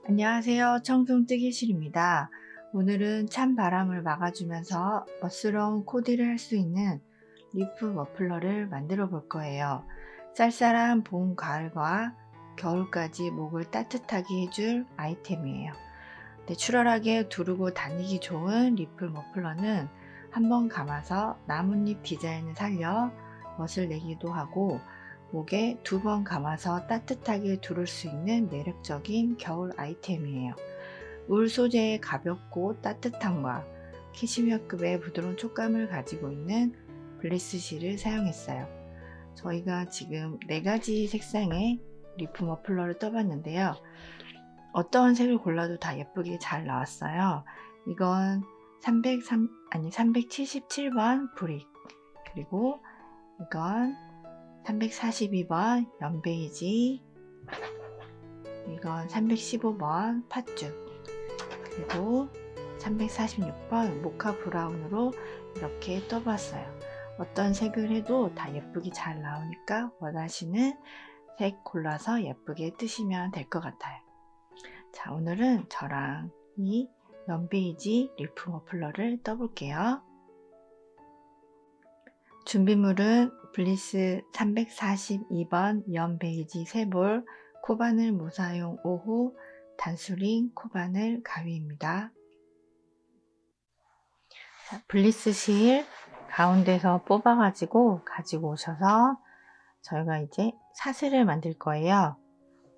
안녕하세요. 청송뜨개실입니다. 오늘은 찬 바람을 막아주면서 멋스러운 코디를 할 수 있는 리프 머플러를 만들어 볼 거예요. 쌀쌀한 봄, 가을과 겨울까지 목을 따뜻하게 해줄 아이템이에요. 내추럴하게 두르고 다니기 좋은 리프 머플러는 한번 감아서 나뭇잎 디자인을 살려 멋을 내기도 하고, 목에 두 번 감아서 따뜻하게 두를 수 있는 매력적인 겨울 아이템이에요. 울 소재의 가볍고 따뜻함과 캐시미어급의 부드러운 촉감을 가지고 있는 블리스 실을 사용했어요. 저희가 지금 4가지 색상의 리프 머플러를 떠봤는데요. 어떤 색을 골라도 다 예쁘게 잘 나왔어요. 이건 377번 브릭, 그리고 이건 342번 연베이지, 이건 315번 팥죽, 그리고 346번 모카 브라운으로 이렇게 떠봤어요. 어떤 색을 해도 다 예쁘게 잘 나오니까 원하시는 색 골라서 예쁘게 뜨시면 될 것 같아요. 자, 오늘은 저랑 이 연베이지 리프 머플러를 떠볼게요. 준비물은 블리스 342번 연베이지 3볼, 코바늘 모사용 5호, 단수링, 코바늘 가위입니다. 블리스 실 가운데서 뽑아가지고 가지고 오셔서 저희가 이제 사슬을 만들 거예요.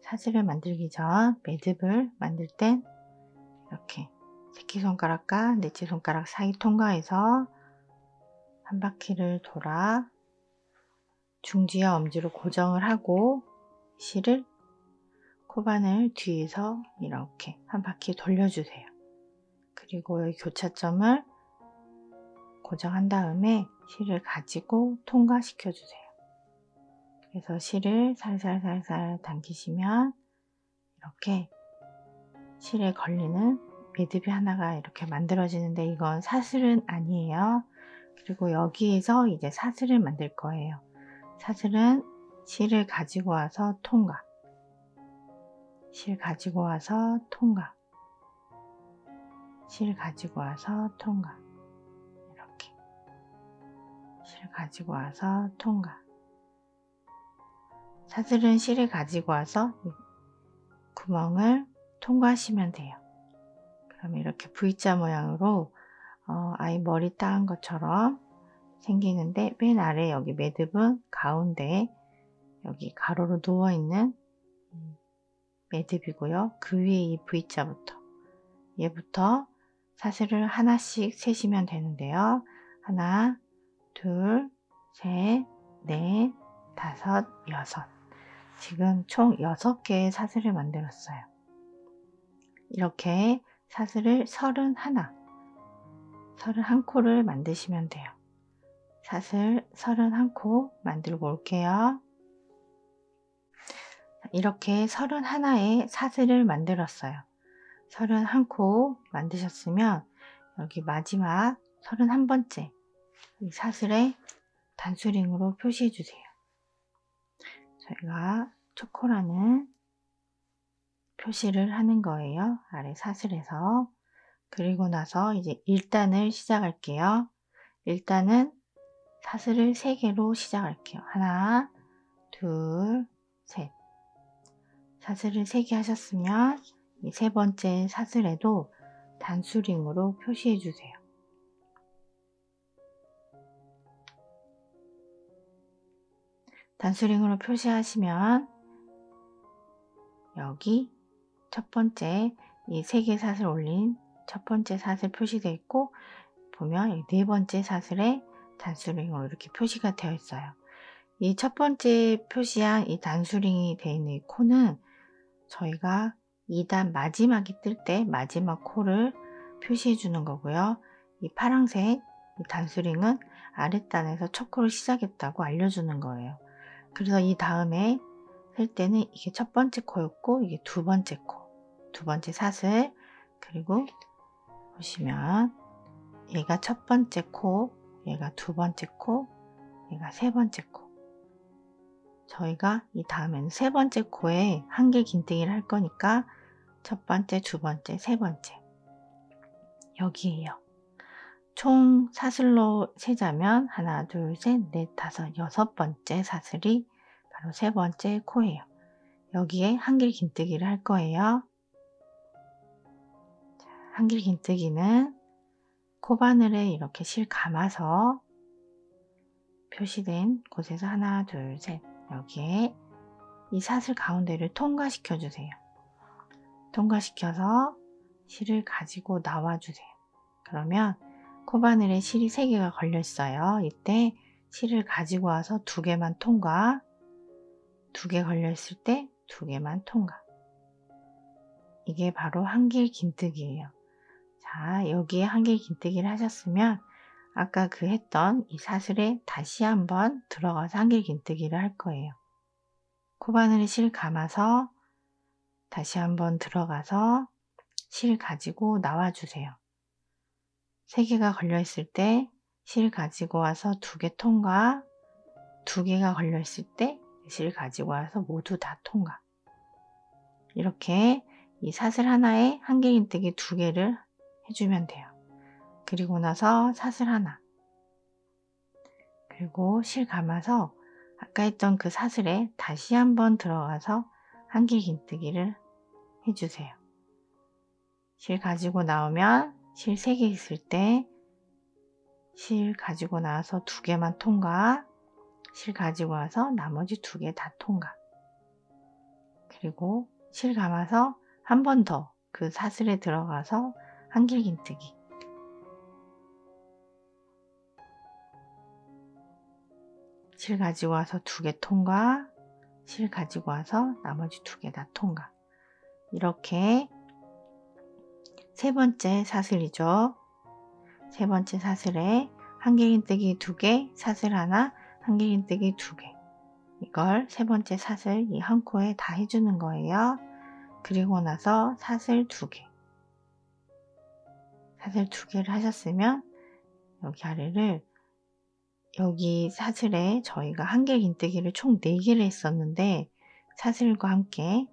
사슬을 만들기 전 매듭을 만들 땐 이렇게 새끼손가락과 내치손가락 사이 통과해서 한 바퀴를 돌아 중지와 엄지로 고정을 하고 실을 코바늘 뒤에서 이렇게 한 바퀴 돌려주세요. 그리고 여기 교차점을 고정한 다음에 실을 가지고 통과시켜 주세요. 그래서 실을 살살살살 당기시면 이렇게 실에 걸리는 매듭이 하나가 이렇게 만들어지는데, 이건 사슬은 아니에요. 그리고 여기에서 이제 사슬을 만들 거예요. 사슬은 실을 가지고 와서 통과, 실 가지고 와서 통과, 실 가지고 와서 통과, 이렇게 실 가지고 와서 통과. 사슬은 실을 가지고 와서 구멍을 통과하시면 돼요. 그러면 이렇게 V자 모양으로 아이 머리 따은 것처럼 생기는데, 맨 아래 여기 매듭은 가운데 여기 가로로 누워있는 매듭이고요. 그 위에 이 V자부터, 얘부터 사슬을 하나씩 세시면 되는데요. 하나, 둘, 셋, 넷, 다섯, 여섯. 지금 총 6개의 사슬을 만들었어요. 이렇게 사슬을 31코를 만드시면 돼요. 사슬 31코 만들고 올게요. 이렇게 31의 사슬을 만들었어요. 31코 만드셨으면 여기 마지막 31번째 이 사슬에 단수링으로 표시해 주세요. 저희가 초코라는 표시를 하는 거예요. 아래 사슬에서. 그리고 나서 이제 1단을 시작할게요. 1단은 사슬을 3개로 시작할게요. 하나, 둘, 셋. 사슬을 3개 하셨으면 이 3번째 사슬에도 단수링으로 표시해 주세요. 단수링으로 표시하시면 여기 첫 번째 이 3개 사슬 올린 첫 번째 사슬 표시되어 있고, 보면 여기 4번째 사슬에 단수링으로 이렇게 표시가 되어 있어요. 이 첫 번째 표시한 이 단수링이 되어 있는 이 코는 저희가 2단 마지막이 뜰 때 마지막 코를 표시해 주는 거고요. 이 파란색 이 단수링은 아랫단에서 첫 코를 시작했다고 알려주는 거예요. 그래서 이 다음에 셀 때는 이게 첫 번째 코였고, 이게 두 번째 코, 두 번째 사슬, 그리고 보시면 얘가 첫 번째 코, 얘가 두 번째 코, 얘가 세 번째 코. 저희가 이 다음에는 세 번째 코에 한길 긴뜨기를 할 거니까 첫 번째, 두 번째, 세 번째. 여기에요. 총 사슬로 세자면 하나, 둘, 셋, 넷, 다섯, 여섯 번째 사슬이 바로 세 번째 코예요. 여기에 한길 긴뜨기를 할 거예요. 한길 긴뜨기는 코바늘에 이렇게 실 감아서 표시된 곳에서 하나, 둘, 셋, 여기에 이 사슬 가운데를 통과시켜 주세요. 통과시켜서 실을 가지고 나와 주세요. 그러면 코바늘에 실이 3개가 걸려 있어요. 이때 실을 가지고 와서 2개만 통과, 2개 걸려 있을 때 2개만 통과. 이게 바로 한길 긴뜨기예요. 자, 여기에 한길 긴뜨기를 하셨으면 아까 그 했던 이 사슬에 다시 한번 들어가서 한길 긴뜨기를 할 거예요. 코바늘에 실 감아서 다시 한번 들어가서 실 가지고 나와 주세요. 3개가 걸려 있을 때 실 가지고 와서 2개 통과, 2개가 걸려 있을 때 실 가지고 와서 모두 다 통과. 이렇게 이 사슬 하나에 한길 긴뜨기 2개를 해주면 돼요. 그리고 나서 사슬 하나, 그리고 실 감아서 아까 했던 그 사슬에 다시 한번 들어가서 한길 긴뜨기를 해주세요. 실 가지고 나오면 실 3개 있을 때 실 가지고 나와서 2개만 통과, 실 가지고 와서 나머지 2개 다 통과. 그리고 실 감아서 한 번 더 그 사슬에 들어가서 한길 긴뜨기. 실 가지고 와서 2개 통과, 실 가지고 와서 나머지 2개 다 통과. 이렇게 세 번째 사슬이죠. 세 번째 사슬에 한길 긴뜨기 2개, 사슬 하나, 한길 긴뜨기 2개. 이걸 세 번째 사슬 이 한 코에 다 해주는 거예요. 그리고 나서 사슬 2개. 사슬 2개를 하셨으면 여기 아래를 여기 사슬에 저희가 한길 긴뜨기를 총 4개를 했었는데 사슬과 함께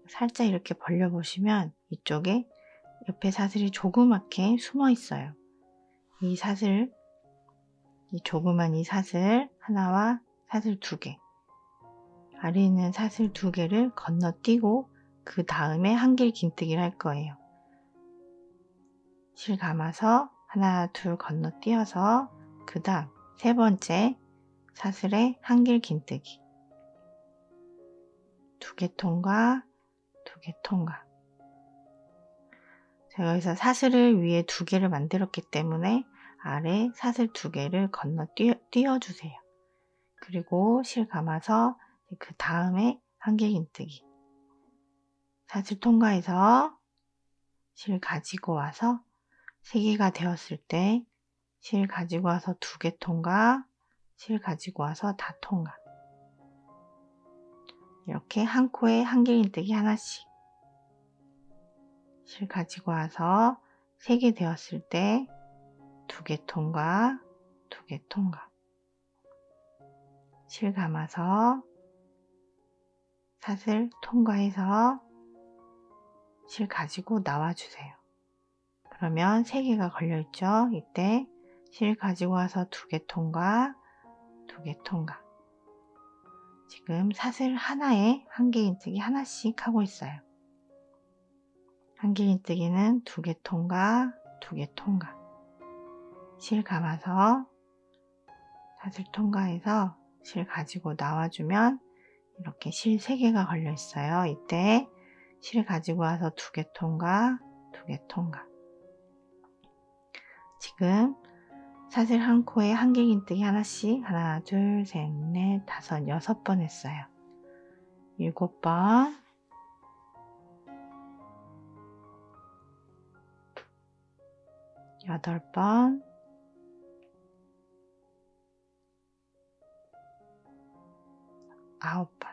살짝 이렇게 벌려 보시면 이쪽에 옆에 사슬이 조그맣게 숨어 있어요. 이 사슬, 이 조그만 이 사슬 하나와 사슬 2개, 아래에 있는 사슬 2개를 건너뛰고 그 다음에 한길 긴뜨기를 할 거예요. 실 감아서 하나, 둘 건너뛰어서 그 다음 세 번째 사슬에 한길 긴뜨기, 2개 통과, 2개 통과. 제가 여기서 사슬을 위에 2개를 만들었기 때문에 아래 사슬 2개를 건너 띄워 주세요. 그리고 실 감아서 그 다음에 한길 긴뜨기, 사슬 통과해서 실 가지고 와서 3개가 되었을 때 실 가지고 와서 2개 통과, 실 가지고 와서 다 통과. 이렇게 한 코에 한길 긴뜨기 하나씩. 실 가지고 와서 3개 되었을 때 2개 통과, 2개 통과. 실 감아서 사슬 통과해서 실 가지고 나와 주세요. 그러면 3개가 걸려 있죠. 이때 실 가지고 와서 2개 통과, 2개 통과. 지금 사슬 하나에 한길 긴뜨기 하나씩 하고 있어요. 한길 긴뜨기는 2개 통과, 2개 통과. 실 감아서 사슬 통과해서 실 가지고 나와주면 이렇게 실 3개가 걸려 있어요. 이때 실 가지고 와서 2개 통과, 2개 통과. 지금 사슬 한 코에 한길 긴뜨기 하나씩 하나, 둘, 셋, 넷, 다섯, 6번 했어요. 7번, 8번, 9번.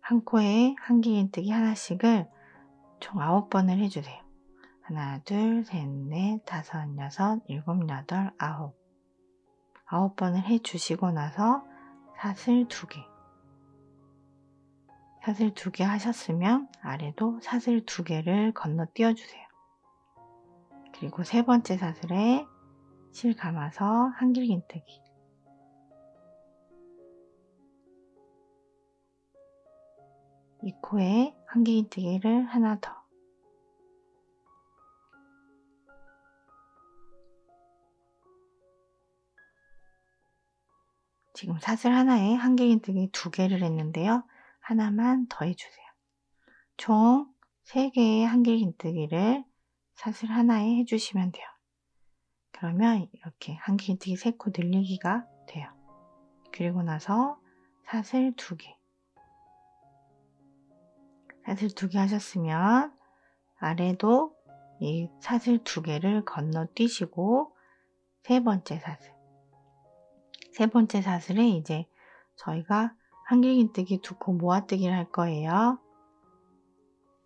한 코에 한길 긴뜨기 하나씩을 총 9번을 해주세요. 하나, 둘, 셋, 넷, 다섯, 여섯, 일곱, 여덟, 아홉. 9번을 해주시고 나서 사슬 2개. 사슬 2개 하셨으면 아래도 사슬 2개를 건너뛰어 주세요. 그리고 세 번째 사슬에 실 감아서 한길긴뜨기. 이 코에 한길긴뜨기를 하나 더. 지금 사슬 하나에 한길긴뜨기 2개를 했는데요. 하나만 더 해주세요. 총 3개의 한길긴뜨기를 사슬 하나에 해주시면 돼요. 그러면 이렇게 한길긴뜨기 3코 늘리기가 돼요. 그리고 나서 사슬 2개. 사슬 2개 하셨으면 아래도 이 사슬 2개를 건너뛰시고 세 번째 사슬. 세 번째 사슬에 이제 저희가 한길긴뜨기 2코 모아뜨기를 할 거예요.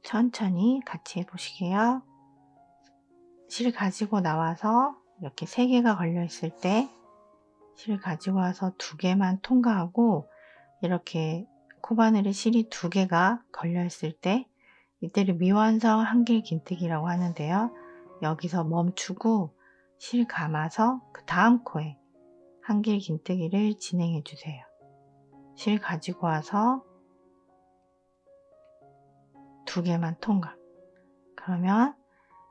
천천히 같이 해보시게요. 실 가지고 나와서 이렇게 3개가 걸려 있을 때 실 가지고 와서 2개만 통과하고 이렇게 코바늘에 실이 2개가 걸려 있을 때 이때를 미완성 한길긴뜨기라고 하는데요. 여기서 멈추고 실 감아서 그 다음 코에 한길긴뜨기를 진행해 주세요. 실 가지고 와서 2개만 통과. 그러면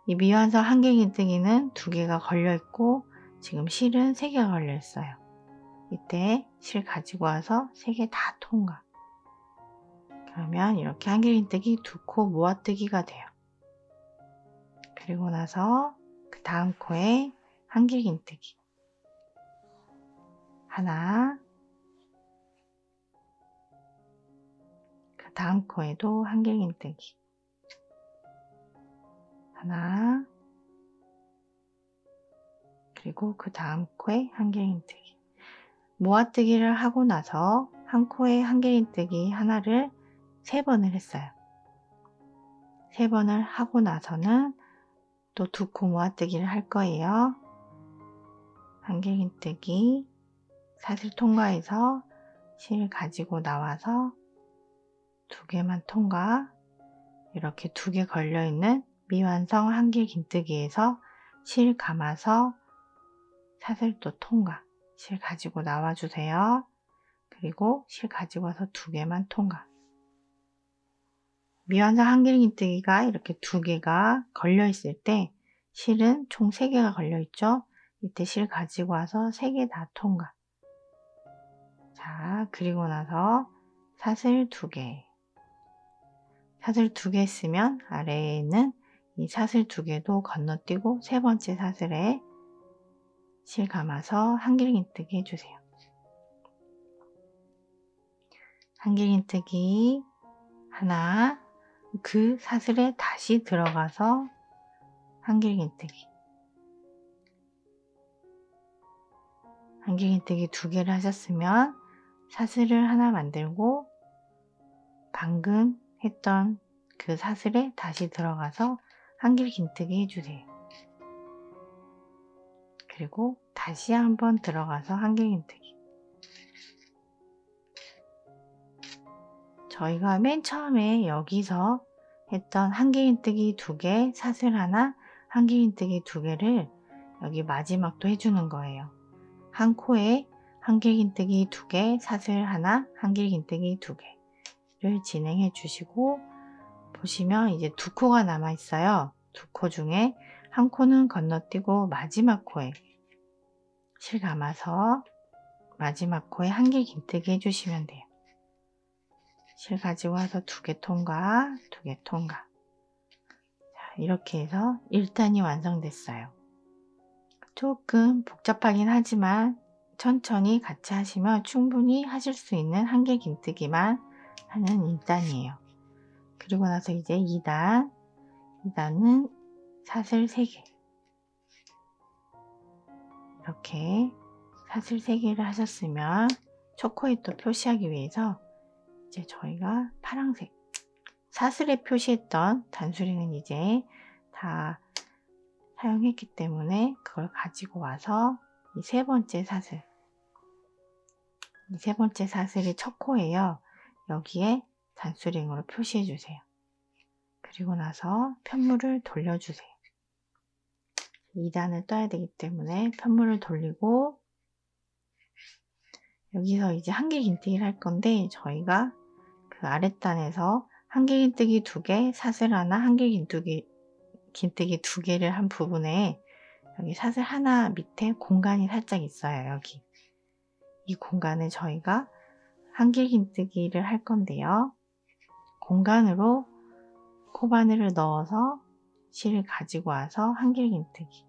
이 미완성 한길긴뜨기는 2개가 걸려 있고 지금 실은 3개가 걸려 있어요. 이때 실 가지고 와서 3개 다 통과. 그러면 이렇게 한길긴뜨기 2코 모아뜨기가 돼요. 그리고 나서 그 다음 코에 한길긴뜨기 하나, 그 다음 코에도 한길긴뜨기 하나, 그리고 그 다음 코에 한길긴뜨기. 모아뜨기를 하고 나서 한 코에 한길긴뜨기 하나를 3번을 했어요. 3번을 하고 나서는 또 2코 모아뜨기를 할 거예요. 한길긴뜨기 사슬 통과해서 실 가지고 나와서 2개만 통과. 이렇게 2개 걸려있는 미완성 한길긴뜨기에서 실 감아서 사슬도 통과. 실 가지고 나와주세요. 그리고 실 가지고 와서 2개만 통과. 미완성 한길긴뜨기가 이렇게 2개가 걸려 있을 때 실은 총 3개가 걸려 있죠. 이때 실 가지고 와서 3개 다 통과. 자, 그리고 나서 사슬 2개. 사슬 2개 했으면 아래에 있는 이 사슬 2개도 건너뛰고 세 번째 사슬에 실 감아서 한길긴뜨기 해주세요. 한길긴뜨기 하나, 그 사슬에 다시 들어가서 한길긴뜨기. 한길긴뜨기 2개를 하셨으면 사슬을 하나 만들고 방금 했던 그 사슬에 다시 들어가서 한길긴뜨기 해주세요. 그리고 다시 한번 들어가서 한길긴뜨기. 저희가 맨 처음에 여기서 했던 한길긴뜨기 2개, 사슬 하나, 한길긴뜨기 2개를 여기 마지막도 해주는 거예요. 한 코에 한길긴뜨기 2개, 사슬 하나, 한길긴뜨기 2개를 진행해 주시고 보시면 이제 2코가 남아 있어요. 2코 중에 한 코는 건너뛰고 마지막 코에 실 감아서 마지막 코에 한길긴뜨기 해주시면 돼요. 실 가지고 와서 2개 통과, 2개 통과. 자, 이렇게 해서 1단이 완성됐어요. 조금 복잡하긴 하지만 천천히 같이 하시면 충분히 하실 수 있는 한길긴뜨기만 하는 1단이에요. 그리고 나서 이제 2단, 2단은 사슬 3개. 이렇게 사슬 3개를 하셨으면 초코에 또 표시하기 위해서 이제 저희가 파란색 사슬에 표시했던 단수링은 이제 다 사용했기 때문에 그걸 가지고 와서 이 세 번째 사슬, 이 세 번째 사슬이 첫 코예요. 여기에 잔수링으로 표시해 주세요. 그리고 나서 편물을 돌려주세요. 2단을 떠야 되기 때문에 편물을 돌리고 여기서 이제 한길긴뜨기를 할 건데 저희가 그 아랫단에서 한길긴뜨기 2개, 사슬 하나, 한길긴뜨기 2개를 한 부분에 여기 사슬 하나 밑에 공간이 살짝 있어요. 여기 이 공간에 저희가 한길긴뜨기를 할 건데요. 공간으로 코바늘을 넣어서 실을 가지고 와서 한길긴뜨기,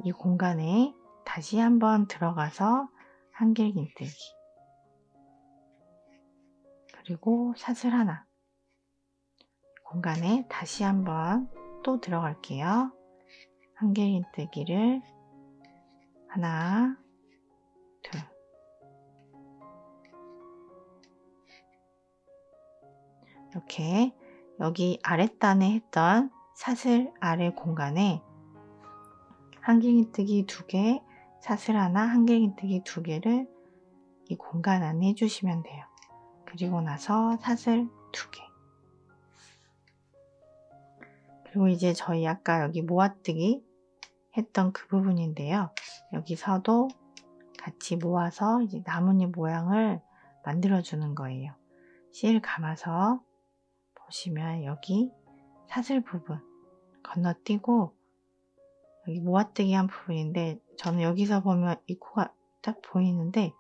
이 공간에 다시 한번 들어가서 한길긴뜨기, 그리고 사슬 하나, 공간에 다시 한번 또 들어갈게요. 한길긴뜨기를 하나, 둘, 이렇게 여기 아랫단에 했던 사슬 아래 공간에 한길긴뜨기 2개, 사슬 하나, 한길긴뜨기 2개를 이 공간 안에 해주시면 돼요. 그리고 나서 사슬 2개, 그리고 이제 저희 아까 여기 모아뜨기 했던 그 부분인데요. 여기서도 같이 모아서 이제 나뭇잎 모양을 만들어 주는 거예요. 실 감아서 보시면 여기 사슬 부분 건너뛰고 여기 모아뜨기 한 부분인데 저는 여기서 보면 이 코가 딱 보이는데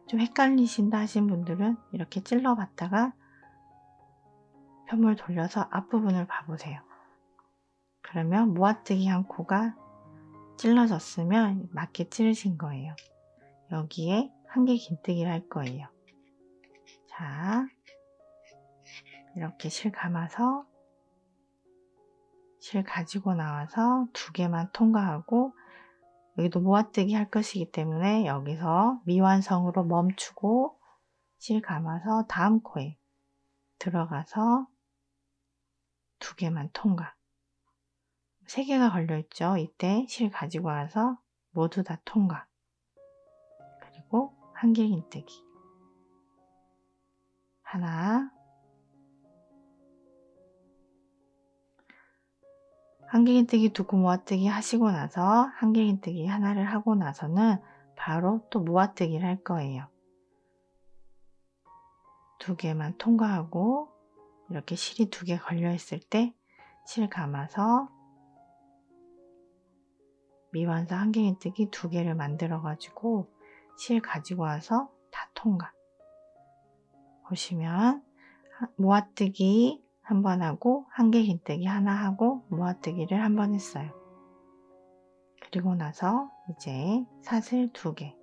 좀 헷갈리신다 하신 분들은 이렇게 찔러 봤다가 편물 돌려서 앞부분을 봐보세요. 그러면 모아뜨기 한 코가 찔러졌으면 맞게 찌르신 거예요. 여기에 한길긴뜨기를 할 거예요. 자, 이렇게 실 감아서 실 가지고 나와서 2개만 통과하고 여기도 모아뜨기 할 것이기 때문에 여기서 미완성으로 멈추고 실 감아서 다음 코에 들어가서 2개만 통과. 3개가 걸려있죠. 이때 실 가지고 와서 모두 다 통과. 그리고 한길긴뜨기 하나, 한길긴뜨기 2코 모아뜨기 하시고 나서 한길긴뜨기 하나를 하고 나서는 바로 또 모아뜨기를 할 거예요. 2개만 통과하고 이렇게 실이 2개 걸려 있을 때 실 감아서 미완성 한길긴뜨기 2개를 만들어 가지고 실 가지고 와서 다 통과. 보시면 모아뜨기 한 번 하고 한길긴뜨기 하나 하고 모아뜨기를 한 번 했어요. 그리고 나서 이제 사슬 2개.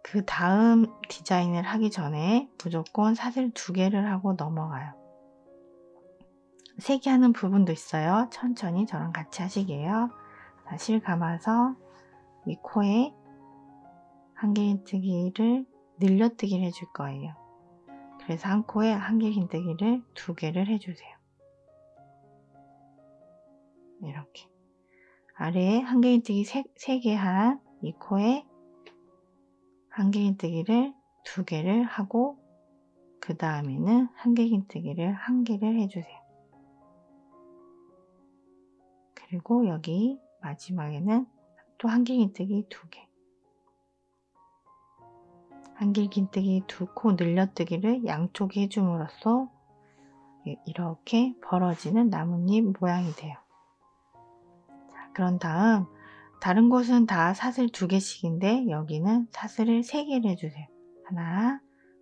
그 다음 디자인을 하기 전에 무조건 사슬 2개를 하고 넘어가요. 3개 하는 부분도 있어요. 천천히 저랑 같이 하시게요. 실 감아서 이 코에 한길긴뜨기를 늘려뜨기를 해줄 거예요. 그래서 한 코에 한길긴뜨기를 2개를 해주세요. 이렇게 아래에 한길긴뜨기 3개 한 이 코에 한길긴뜨기를 2개를 하고 그 다음에는 한길긴뜨기를 1개를 해주세요. 그리고 여기 마지막에는 또 한길긴뜨기 2개, 한길긴뜨기 2코 늘려뜨기를 양쪽에 해줌으로써 이렇게 벌어지는 나뭇잎 모양이 돼요. 자, 그런 다음 다른 곳은 다 사슬 2개씩인데 여기는 사슬을 3개를 해주세요. 하나,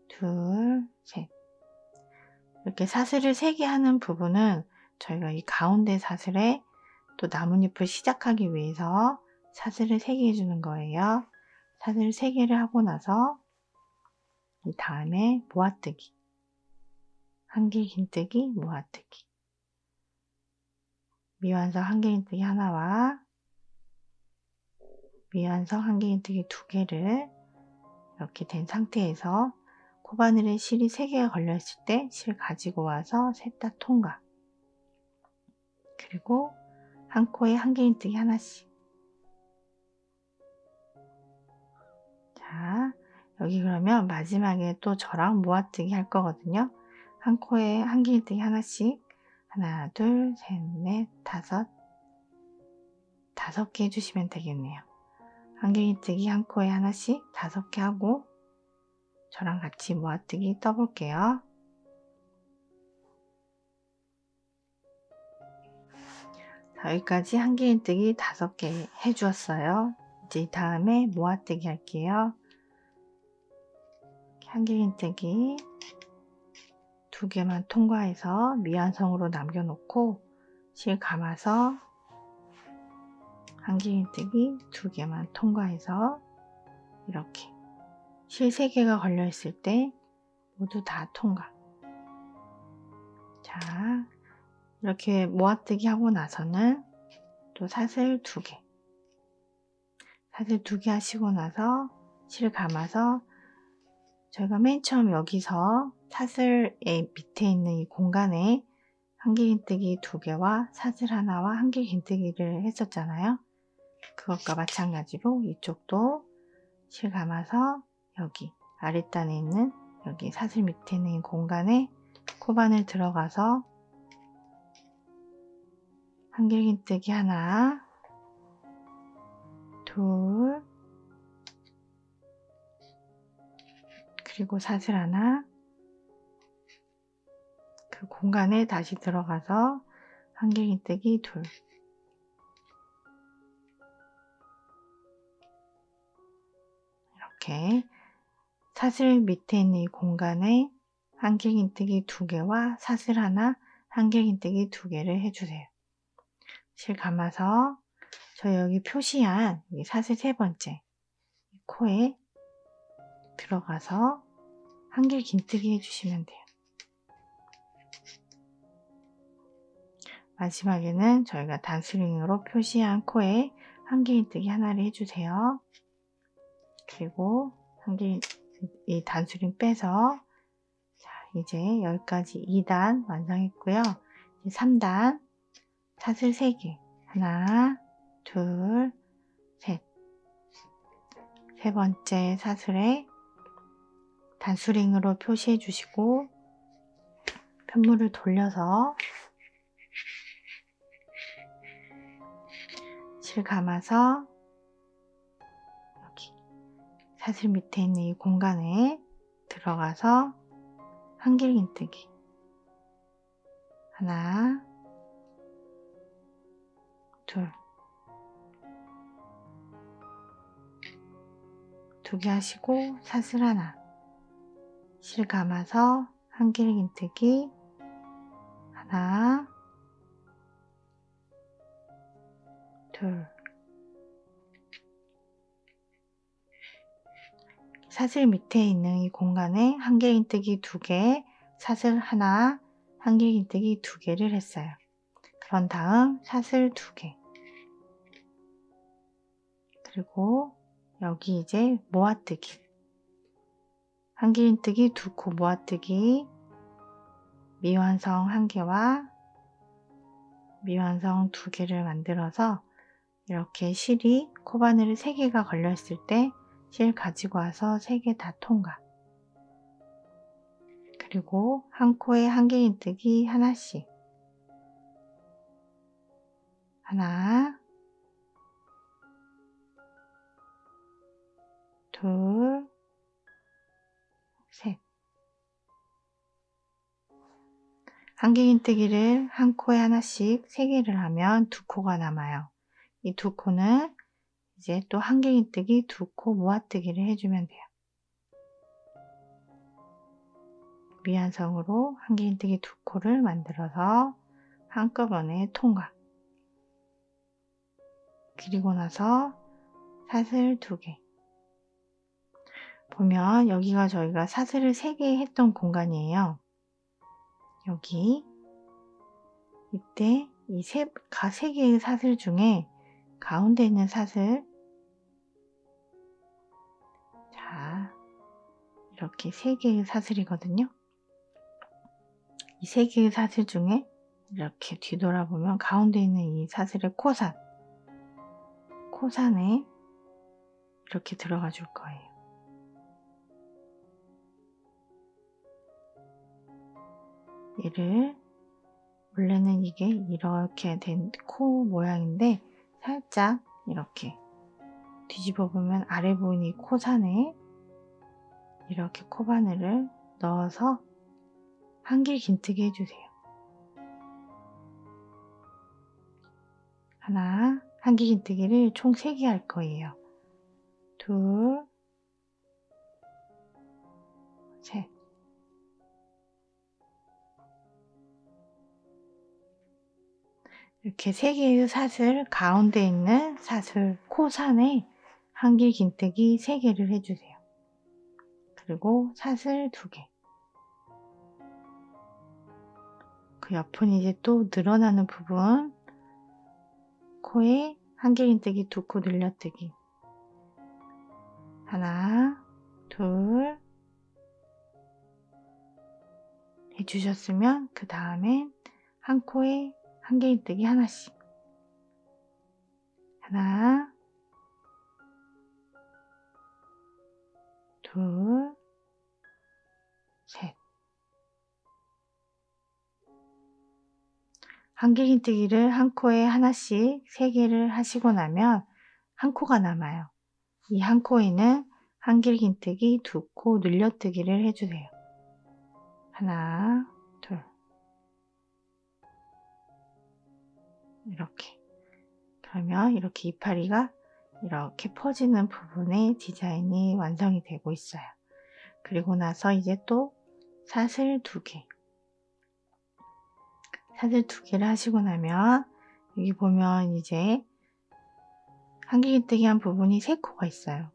둘, 셋. 이렇게 사슬을 3개 하는 부분은 저희가 이 가운데 사슬에 또 나뭇잎을 시작하기 위해서 사슬을 3개 해주는 거예요. 사슬 3개를 하고 나서 이 다음에 모아뜨기, 한길긴뜨기, 모아뜨기, 미완성 한길긴뜨기 하나와 미완성 한길긴뜨기 2개를 이렇게 된 상태에서 코바늘에 실이 3개가 걸려 있을 때 실 가지고 와서 셋 다 통과. 그리고 한 코에 한길긴뜨기 하나씩. 자, 여기 그러면 마지막에 또 저랑 모아뜨기 할 거거든요. 한 코에 한길뜨기 하나씩, 하나, 둘, 셋, 넷, 다섯 개 해주시면 되겠네요. 한길뜨기 한 코에 하나씩 5개 하고 저랑 같이 모아뜨기 떠볼게요. 자, 여기까지 한길뜨기 5개 해주었어요. 이제 이 다음에 모아뜨기 할게요. 한길뜨기 2개만 통과해서 미완성으로 남겨놓고 실 감아서 한길뜨기 2개만 통과해서 이렇게 실 3개가 걸려 있을 때 모두 다 통과. 자, 이렇게 모아뜨기 하고 나서는 또 사슬 2개 하시고 나서 실 감아서 저희가 맨 처음 여기서 사슬의 밑에 있는 이 공간에 한길긴뜨기 2개와 사슬 하나와 한길긴뜨기를 했었잖아요. 그것과 마찬가지로 이쪽도 실 감아서 여기 아랫단에 있는 여기 사슬 밑에 있는 이 공간에 코바늘 들어가서 한길긴뜨기 하나, 둘, 그리고 사슬 하나, 그 공간에 다시 들어가서 한길긴뜨기 둘, 이렇게 사슬 밑에 있는 이 공간에 한길긴뜨기 2개와 사슬 하나, 한길긴뜨기 2개를 해주세요. 실 감아서 저 여기 표시한 이 사슬 3번째 코에 들어가서 한길긴뜨기 해주시면 돼요. 마지막에는 저희가 단스링으로 표시한 코에 한길긴뜨기 하나를 해주세요. 그리고 이 단스링 빼서 자, 이제 여기까지 2단 완성했고요. 이제 3단 사슬 3개 하나, 둘, 셋. 3번째 사슬에 단수링으로 표시해 주시고 편물을 돌려서 실 감아서 여기 사슬 밑에 있는 이 공간에 들어가서 한길긴뜨기 하나, 둘, 2개 하시고 사슬 하나, 실 감아서 한길긴뜨기 하나, 둘, 사슬 밑에 있는 이 공간에 한길긴뜨기 2개, 사슬 하나, 한길긴뜨기 2개를 했어요. 그런 다음 사슬 2개, 그리고 여기 이제 모아뜨기, 한길긴뜨기 2코 모아뜨기, 미완성 1개와 미완성 2개를 만들어서 이렇게 실이 코바늘이 3개가 걸려 있을 때 실 가지고 와서 3개 다 통과. 그리고 한 코에 한길긴뜨기 하나씩, 하나, 둘, 셋. 한길긴뜨기를 한 코에 하나씩 3개를 하면 2코가 남아요. 이 2코는 이제 또 한길긴뜨기 2코 모아뜨기를 해주면 돼요. 미완성으로 한길긴뜨기 2코를 만들어서 한꺼번에 통과. 그리고 나서 사슬 2개. 보면 여기가 저희가 사슬을 3개 했던 공간이에요. 여기 이때 이 3개의 사슬 중에 가운데 있는 사슬, 자, 이렇게 3개의 사슬이거든요. 이 3개의 사슬 중에 이렇게 뒤돌아보면 가운데 있는 이 사슬의 코산에 이렇게 들어가 줄 거예요. 얘를 원래는 이게 이렇게 된 코 모양인데 살짝 이렇게 뒤집어 보면 아래 보이는 이 코산에 이렇게 코바늘을 넣어서 한길 긴뜨기 해주세요. 하나, 한길 긴뜨기를 총 3개 할 거예요. 둘, 셋. 이렇게 3개의 사슬, 가운데 있는 사슬 코산에 한길 긴뜨기 3개를 해주세요. 그리고 사슬 2개. 그 옆은 이제 또 늘어나는 부분, 코에 한길 긴뜨기 2코 늘려뜨기. 하나, 둘 해주셨으면 그 다음엔 한 코에 한길 긴뜨기 하나씩. 하나, 둘, 셋. 한길 긴뜨기를 한 코에 하나씩 3개를 하시고 나면 한 코가 남아요. 이 한 코에는 한길 긴뜨기 2코 늘려뜨기를 해주세요. 하나, 둘. 이렇게. 그러면 이렇게 이파리가 이렇게 퍼지는 부분에 디자인이 완성이 되고 있어요. 그리고 나서 이제 또 사슬 2개. 사슬 2개를 하시고 나면 여기 보면 이제 한길 긴뜨기 한 부분이 3코가 있어요.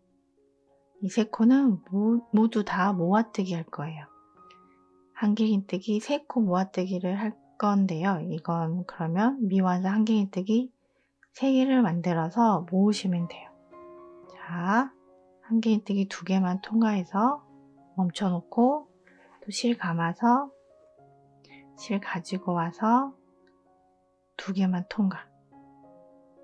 이 3코는 모두 다 모아뜨기 할 거예요. 한길 긴뜨기 3코 모아뜨기를 할 건데요. 이건 그러면 미완성 한길 긴뜨기 3개를 만들어서 모으시면 돼요. 자, 한길 긴뜨기 2개만 통과해서 멈춰 놓고 또 실 감아서 실 가지고 와서 2개만 통과.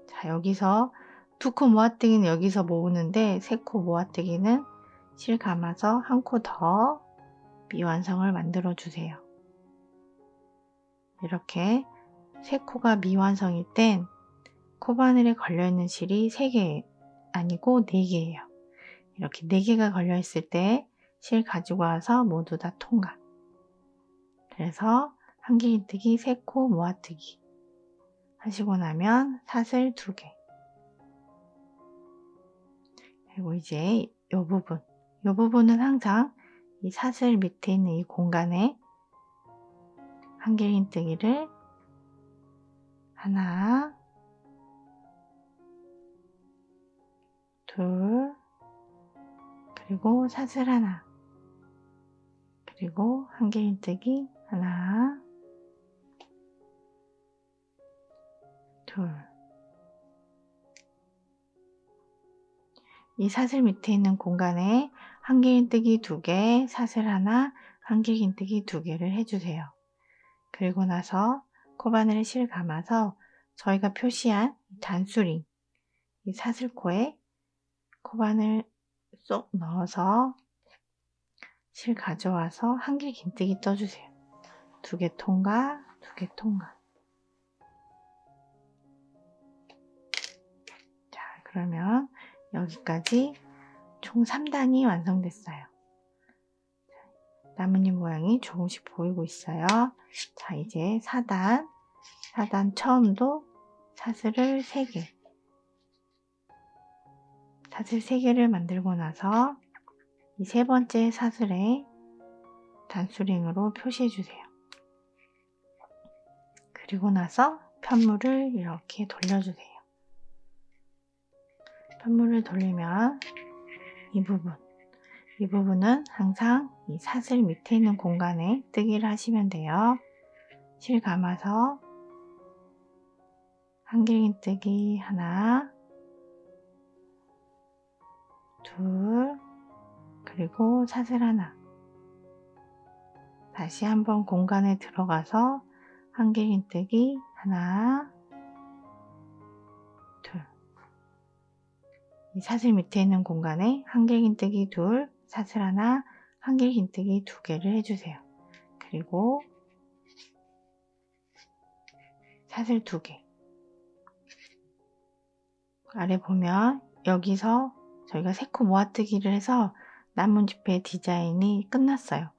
자, 여기서 2코 모아뜨기는 여기서 모으는데 3코 모아뜨기는 실 감아서 한 코 더 미완성을 만들어 주세요. 이렇게 3코가 미완성일 땐 코바늘에 걸려있는 실이 3개 아니고 4개예요. 이렇게 4개가 걸려있을 때 실 가지고 와서 모두 다 통과. 그래서 한길 긴뜨기 3코 모아뜨기 하시고 나면 사슬 2개. 그리고 이제 이 부분은 항상 이 사슬 밑에 있는 이 공간에 한길 긴뜨기를 하나, 둘, 그리고 사슬 하나, 그리고 한길 긴뜨기 하나, 둘. 이 사슬 밑에 있는 공간에 한길 긴뜨기 2개, 사슬 하나, 한길 긴뜨기 2개를 해주세요. 그리고 나서 코바늘에 실 감아서 저희가 표시한 단수링, 이 사슬코에 코바늘 쏙 넣어서 실 가져와서 한길 긴뜨기 떠주세요. 2개 통과, 2개 통과. 자, 그러면 여기까지 총 3단이 완성됐어요. 나뭇잎 모양이 조금씩 보이고 있어요. 자, 이제 4단 처음도 사슬을 3개. 사슬 3개를 만들고 나서 이 3번째 사슬에 단수링으로 표시해 주세요. 그리고 나서 편물을 이렇게 돌려주세요. 편물을 돌리면 이 부분은 항상 이 사슬 밑에 있는 공간에 뜨기를 하시면 돼요. 실 감아서 한길 긴뜨기 하나, 둘, 그리고 사슬 하나. 다시 한번 공간에 들어가서 한길 긴뜨기 하나, 둘. 이 사슬 밑에 있는 공간에 한길 긴뜨기 둘, 사슬 하나, 한길 긴뜨기 2개를 해주세요. 그리고 사슬 2개. 아래 보면 여기서 저희가 3코 모아뜨기를 해서 나뭇잎의 디자인이 끝났어요.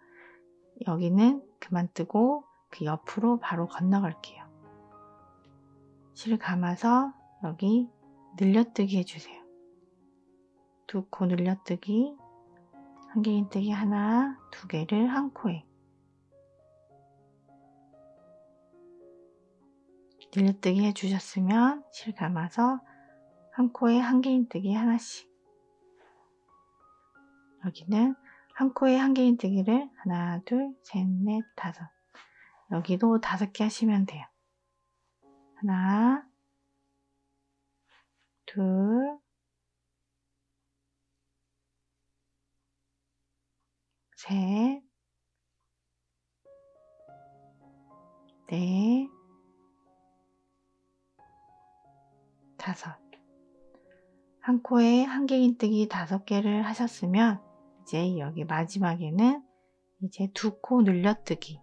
여기는 그만 뜨고 그 옆으로 바로 건너갈게요. 실 감아서 여기 늘려뜨기 해주세요. 2코 늘려뜨기, 한길긴뜨기 하나, 2개를 한 코에 늘려뜨기 해주셨으면 실 감아서 한 코에 한길긴뜨기 하나씩. 여기는 한 코에 한길긴뜨기를 하나, 둘, 셋, 넷, 다섯. 여기도 5개 하시면 돼요. 하나, 둘, 셋, 넷, 다섯. 한 코에 한길긴뜨기 5개를 하셨으면 이제 여기 마지막에는 이제 2코 늘려뜨기,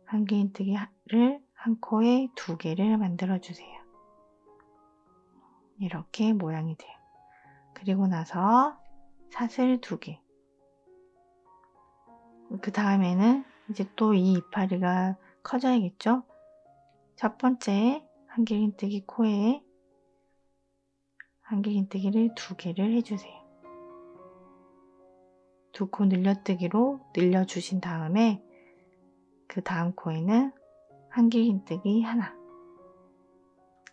한길긴뜨기를 한 코에 2개를 만들어 주세요. 이렇게 모양이 돼요. 그리고 나서 사슬 2개. 그 다음에는 이제 또 이 이파리가 커져야겠죠? 첫 번째 한길긴뜨기 코에 한길긴뜨기를 2개를 해주세요. 2코 늘려뜨기로 늘려주신 다음에 그 다음 코에는 한길긴뜨기 하나,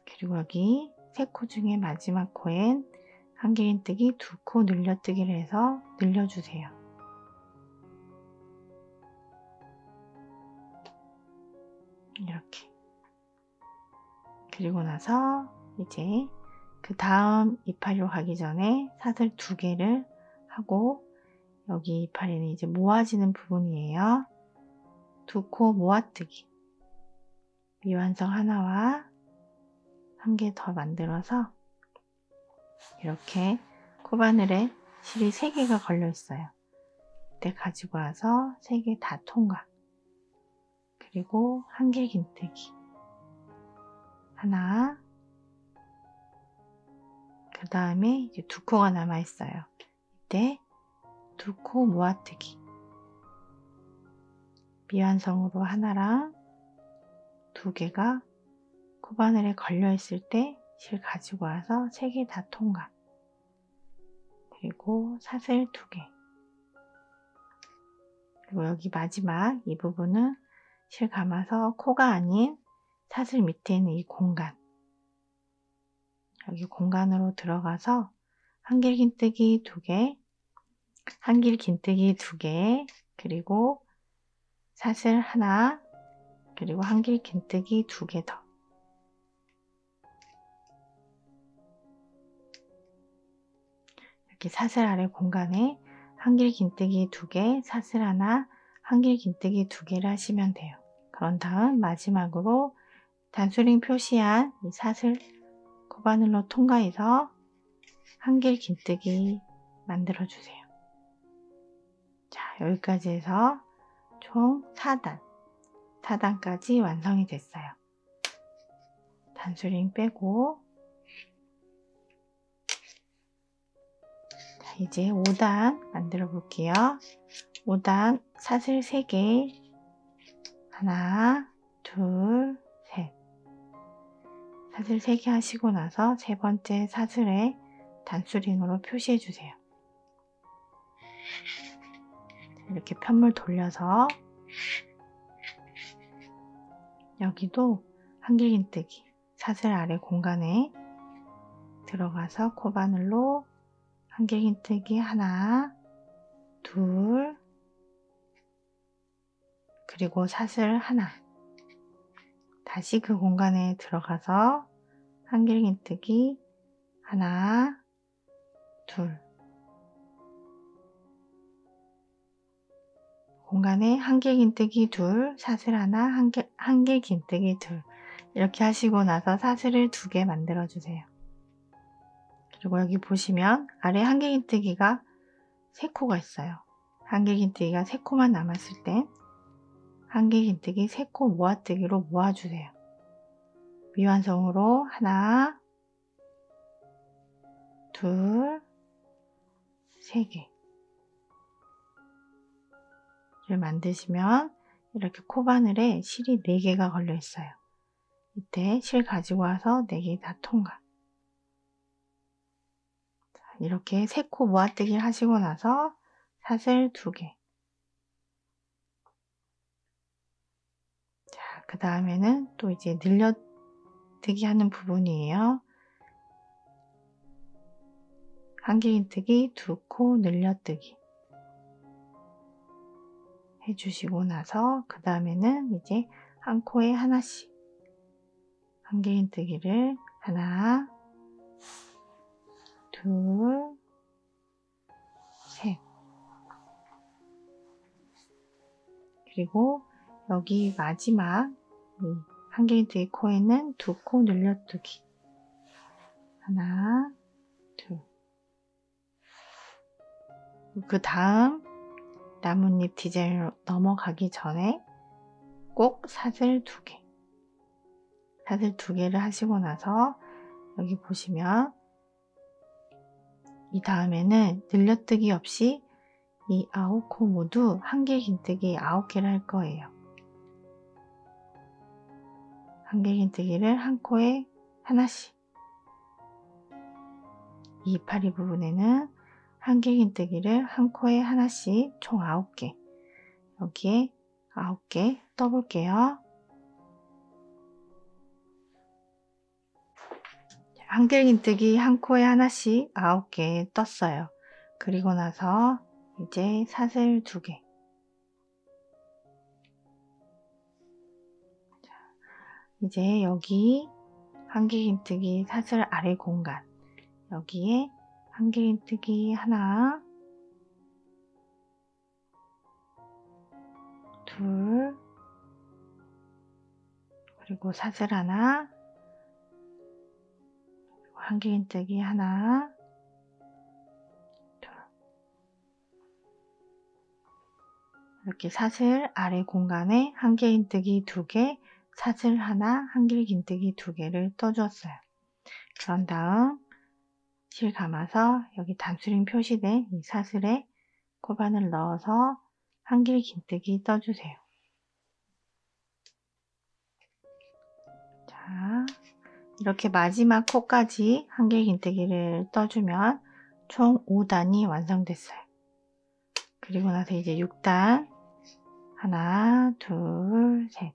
그리고 여기 3코 중에 마지막 코엔 한길긴뜨기 2코 늘려뜨기를 해서 늘려주세요. 이렇게. 그리고 나서 이제 그 다음 이파리로 가기 전에 사슬 2개를 하고, 여기 이파리는 이제 모아지는 부분이에요. 2코 모아뜨기, 미완성 하나와 1개 더 만들어서 이렇게 코바늘에 실이 3개가 걸려 있어요. 이때 가지고 와서 3개 다 통과. 그리고 한길긴뜨기 하나, 그 다음에 이제 2코가 남아 있어요. 이때 2코 모아뜨기, 미완성으로 하나랑 2개가 코바늘에 걸려 있을 때 실 가지고 와서 3개 다 통과. 그리고 사슬 2개. 그리고 여기 마지막 이 부분은 실 감아서 코가 아닌 사슬 밑에 있는 이 공간, 여기 공간으로 들어가서 한길긴뜨기 2개, 한길긴뜨기 2개, 그리고 사슬 하나, 그리고 한길긴뜨기 2개 더. 이렇게 사슬 아래 공간에 한길긴뜨기 2개, 사슬 하나, 한길긴뜨기 2개를 하시면 돼요. 그런 다음 마지막으로 단수링 표시한 이 사슬 코바늘로 통과해서 한길긴뜨기 만들어 주세요. 자, 여기까지 해서 총 4단까지 완성이 됐어요. 단수링 빼고, 자, 이제 5단 만들어 볼게요. 5단 사슬 3개, 하나, 둘, 셋. 사슬 3개 하시고 나서 세 번째 사슬에 단수링으로 표시해 주세요. 이렇게 편물 돌려서 여기도 한길긴뜨기 사슬 아래 공간에 들어가서 코바늘로 한길긴뜨기 하나, 둘, 그리고 사슬 하나, 다시 그 공간에 들어가서 한길긴뜨기 하나, 둘, 공간에 한길긴뜨기 둘, 사슬 하나, 한길긴뜨기 둘, 이렇게 하시고 나서 사슬을 2개 만들어 주세요. 그리고 여기 보시면 아래 한길긴뜨기가 3코가 있어요. 한길긴뜨기가 3코만 남았을 땐 한길긴뜨기 3코 모아뜨기로 모아주세요. 미완성으로 하나, 둘, 세 개를 만드시면 이렇게 코바늘에 실이 4개가 걸려 있어요. 이때 실 가지고 와서 4개 다 통과. 이렇게 3코 모아뜨기를 하시고 나서 사슬 2개. 자, 그 다음에는 또 이제 늘려뜨기 하는 부분이에요. 한길긴뜨기 2코 늘려뜨기 해주시고 나서 그 다음에는 이제 한 코에 하나씩 한길긴뜨기를 하나, 둘, 셋. 그리고 여기 마지막 이 한길긴뜨기 코에는 2코 늘려뜨기 하나, 둘. 그 다음 나뭇잎 디자인으로 넘어가기 전에 꼭 사슬 2개. 사슬 2개를 하시고 나서 여기 보시면 이 다음에는 늘려뜨기 없이 이 9코 모두 한길긴뜨기 9개를 할 거예요. 한길긴뜨기를 한 코에 하나씩. 이 이파리 부분에는 한길긴뜨기를 한 코에 하나씩 총 9개. 여기에 9개 떠볼게요. 한길긴뜨기 한 코에 하나씩 9개 떴어요. 그리고 나서 이제 사슬 2개. 이제 여기 한길긴뜨기 사슬 아래 공간 여기에 한길긴뜨기 하나, 둘, 그리고 사슬 하나, 한길긴뜨기 하나, 둘. 이렇게 사슬 아래 공간에 한길긴뜨기 2개, 사슬 하나, 한길긴뜨기 2개를 떠주었어요. 그런 다음 실 감아서 여기 단수링 표시된 이 사슬에 코바늘 넣어서 한길긴뜨기 떠주세요. 자, 이렇게 마지막 코까지 한길긴뜨기를 떠주면 총 5단이 완성됐어요. 그리고 나서 이제 6단 하나, 둘, 셋.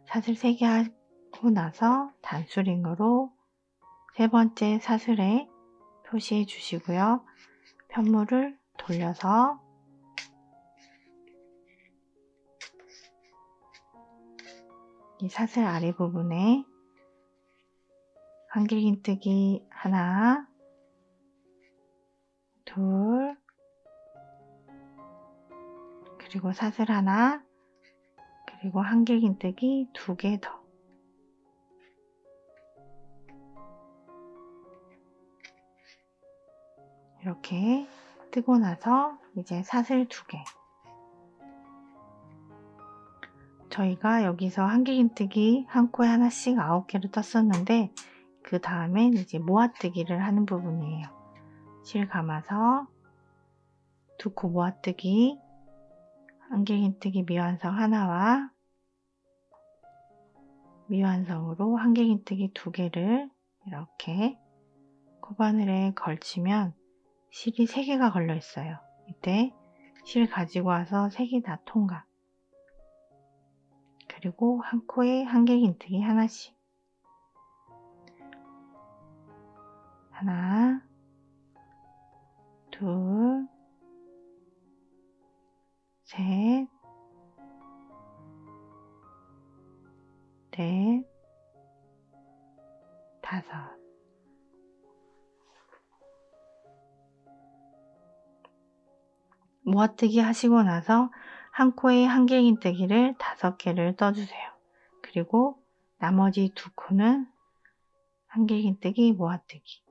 사슬 3개 하고 나서 단수링으로 세 번째 사슬에 표시해 주시고요. 편물을 돌려서 이 사슬 아래 부분에 한길긴뜨기 하나, 둘, 그리고 사슬 하나, 그리고 한길긴뜨기 2개 더. 이렇게 뜨고 나서 이제 사슬 2개. 저희가 여기서 한길긴뜨기 한 코에 하나씩 9개를 떴었는데 그 다음엔 이제 모아뜨기를 하는 부분이에요. 실 감아서 2코 모아뜨기, 한길긴뜨기 미완성 하나와 미완성으로 한길긴뜨기 2개를 이렇게 코바늘에 걸치면 실이 3개가 걸려 있어요. 이때 실 가지고 와서 3개 다 통과. 그리고 한 코에 한길긴뜨기 하나씩. 하나, 둘, 셋, 넷, 다섯. 모아뜨기 하시고 나서 한 코에 한길긴뜨기를 5개를 떠주세요. 그리고 나머지 2코는 한길긴뜨기 모아뜨기.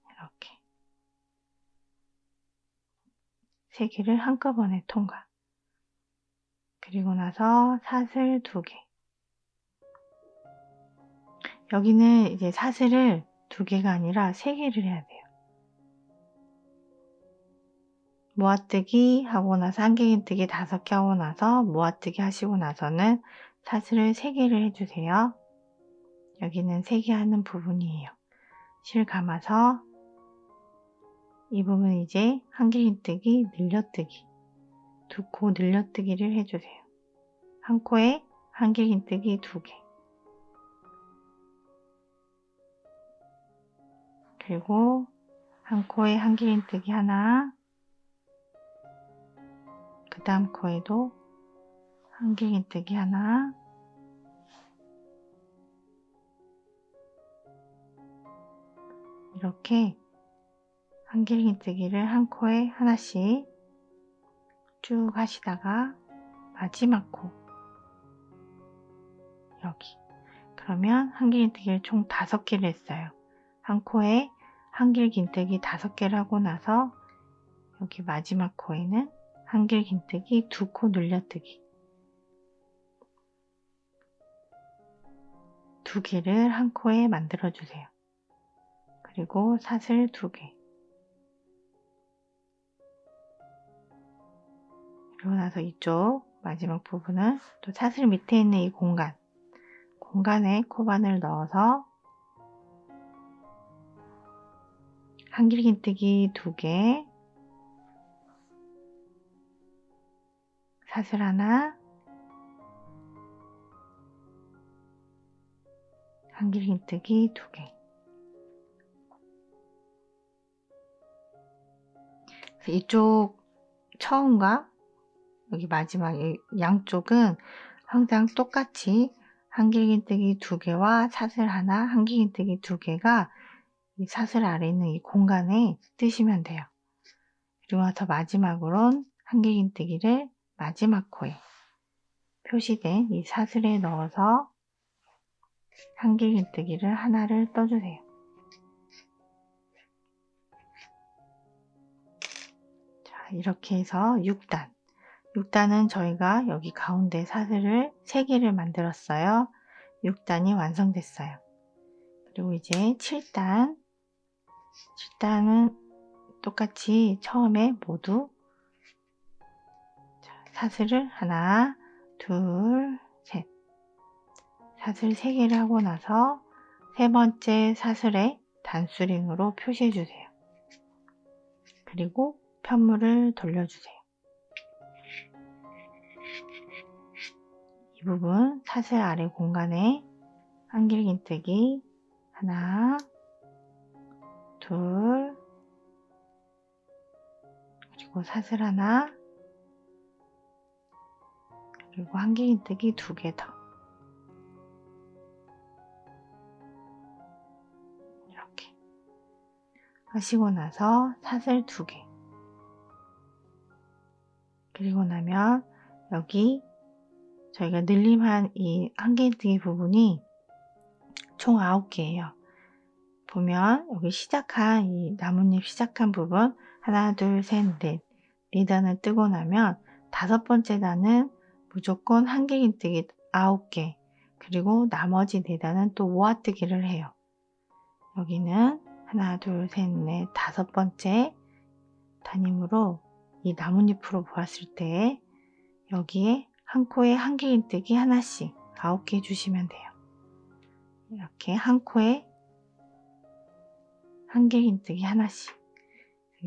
이렇게 3개를 한꺼번에 통과. 그리고 나서 사슬 2개. 여기는 이제 사슬을 2개가 아니라 3개를 해야 돼요. 모아뜨기 하고 나서 한길긴뜨기 5개 하고 나서 모아뜨기 하시고 나서는 사슬을 3개를 해주세요. 여기는 3개 하는 부분이에요. 실 감아서 이 부분 이제 한길긴뜨기, 늘려뜨기, 2코 늘려뜨기를 해주세요. 한 코에 한길긴뜨기 2개, 그리고 한 코에 한길긴뜨기 하나, 그 다음 코에도 한길긴뜨기 하나, 이렇게 한길긴뜨기를 한 코에 하나씩 쭉 하시다가 마지막 코 여기, 그러면 한길긴뜨기를 총 5개를 했어요. 한 코에 한길긴뜨기 5개를 하고 나서 여기 마지막 코에는 한길긴뜨기 2코 늘려뜨기 2개를 한 코에 만들어 주세요. 그리고 사슬 2개, 그리고 나서 이쪽 마지막 부분은 또 사슬 밑에 있는 이 공간에 코바늘 넣어서 한길긴뜨기 2개, 사슬 하나, 한길긴뜨기 2개. 이쪽 처음과 여기 마지막 양쪽은 항상 똑같이 한길긴뜨기 2개와 사슬 하나, 한길긴뜨기 2개가 이 사슬 아래 있는 이 공간에 뜨시면 돼요. 그리고 나서 마지막으론 한길긴뜨기를 마지막 코에 표시된 이 사슬에 넣어서 한길긴뜨기를 하나를 떠주세요. 자, 이렇게 해서 6단은 저희가 여기 가운데 사슬을 3개를 만들었어요. 6단이 완성됐어요. 그리고 이제 7단은 똑같이 처음에 모두 사슬을 하나, 둘, 셋, 사슬 3개를 하고 나서 3번째 사슬에 단수링으로 표시해 주세요. 그리고 편물을 돌려주세요. 이 부분 사슬 아래 공간에 한길긴뜨기 하나, 둘, 그리고 사슬 하나, 그리고 한길긴뜨기 2개 더, 이렇게 하시고 나서 사슬 2개, 그리고 나면 여기 저희가 늘림한 이 한길뜨기 부분이 총 9개예요. 보면 여기 시작한 이 나뭇잎 시작한 부분 하나, 둘, 셋, 넷 4단을 뜨고 나면 5번째 단은 무조건 한길긴뜨기 9개, 그리고 나머지 4단은 또 모아뜨기를 해요. 여기는 하나, 둘, 셋, 넷 5번째 단임으로 이 나뭇잎으로 보았을 때 여기에 한 코에 한길긴뜨기 하나씩 9개 해주시면 돼요. 이렇게 한 코에 한길긴뜨기 하나씩